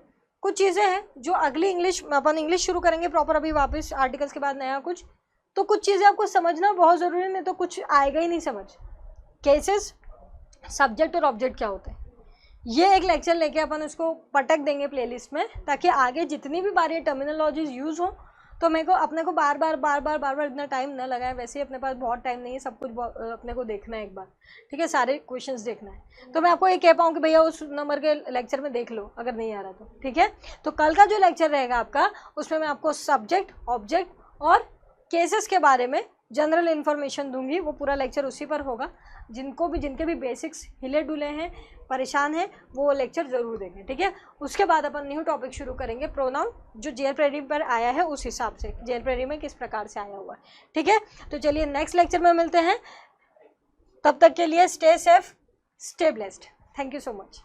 कुछ चीज़ें हैं जो अगली अपन इंग्लिश शुरू करेंगे प्रॉपर, अभी वापस आर्टिकल्स के बाद नया कुछ, तो कुछ चीज़ें आपको समझना बहुत ज़रूरी है, नहीं तो कुछ आएगा ही नहीं समझ। केसेस, सब्जेक्ट और ऑब्जेक्ट क्या होते हैं, ये एक लेक्चर लेके अपन उसको पटक देंगे प्लेलिस्ट में, ताकि आगे जितनी भी बार ये टर्मिनोलॉजीज यूज़ हो तो मेरे को अपने को बार बार इतना टाइम ना लगाए, वैसे ही अपने पास बहुत टाइम नहीं है, सब कुछ अपने को देखना है एक बार, ठीक है, सारे क्वेश्चंस देखना है। तो मैं आपको ये कह पाऊँ कि भैया उस नंबर के लेक्चर में देख लो अगर नहीं आ रहा तो, ठीक है। तो कल का जो लेक्चर रहेगा आपका, उसमें मैं आपको सब्जेक्ट, ऑब्जेक्ट और केसेस के बारे में जनरल इन्फॉर्मेशन दूंगी। वो पूरा लेक्चर उसी पर होगा। जिनके भी बेसिक्स हिले डुले हैं, परेशान हैं, वो लेक्चर ज़रूर देखें, ठीक है। उसके बाद अपन न्यू टॉपिक शुरू करेंगे, प्रोनाउन जो जेल प्रेरी पर आया है उस हिसाब से, जेल प्रेरी में किस प्रकार से आया हुआ है, ठीक है। तो चलिए नेक्स्ट लेक्चर में मिलते हैं, तब तक के लिए stay safe, stay blessed. Thank you so much.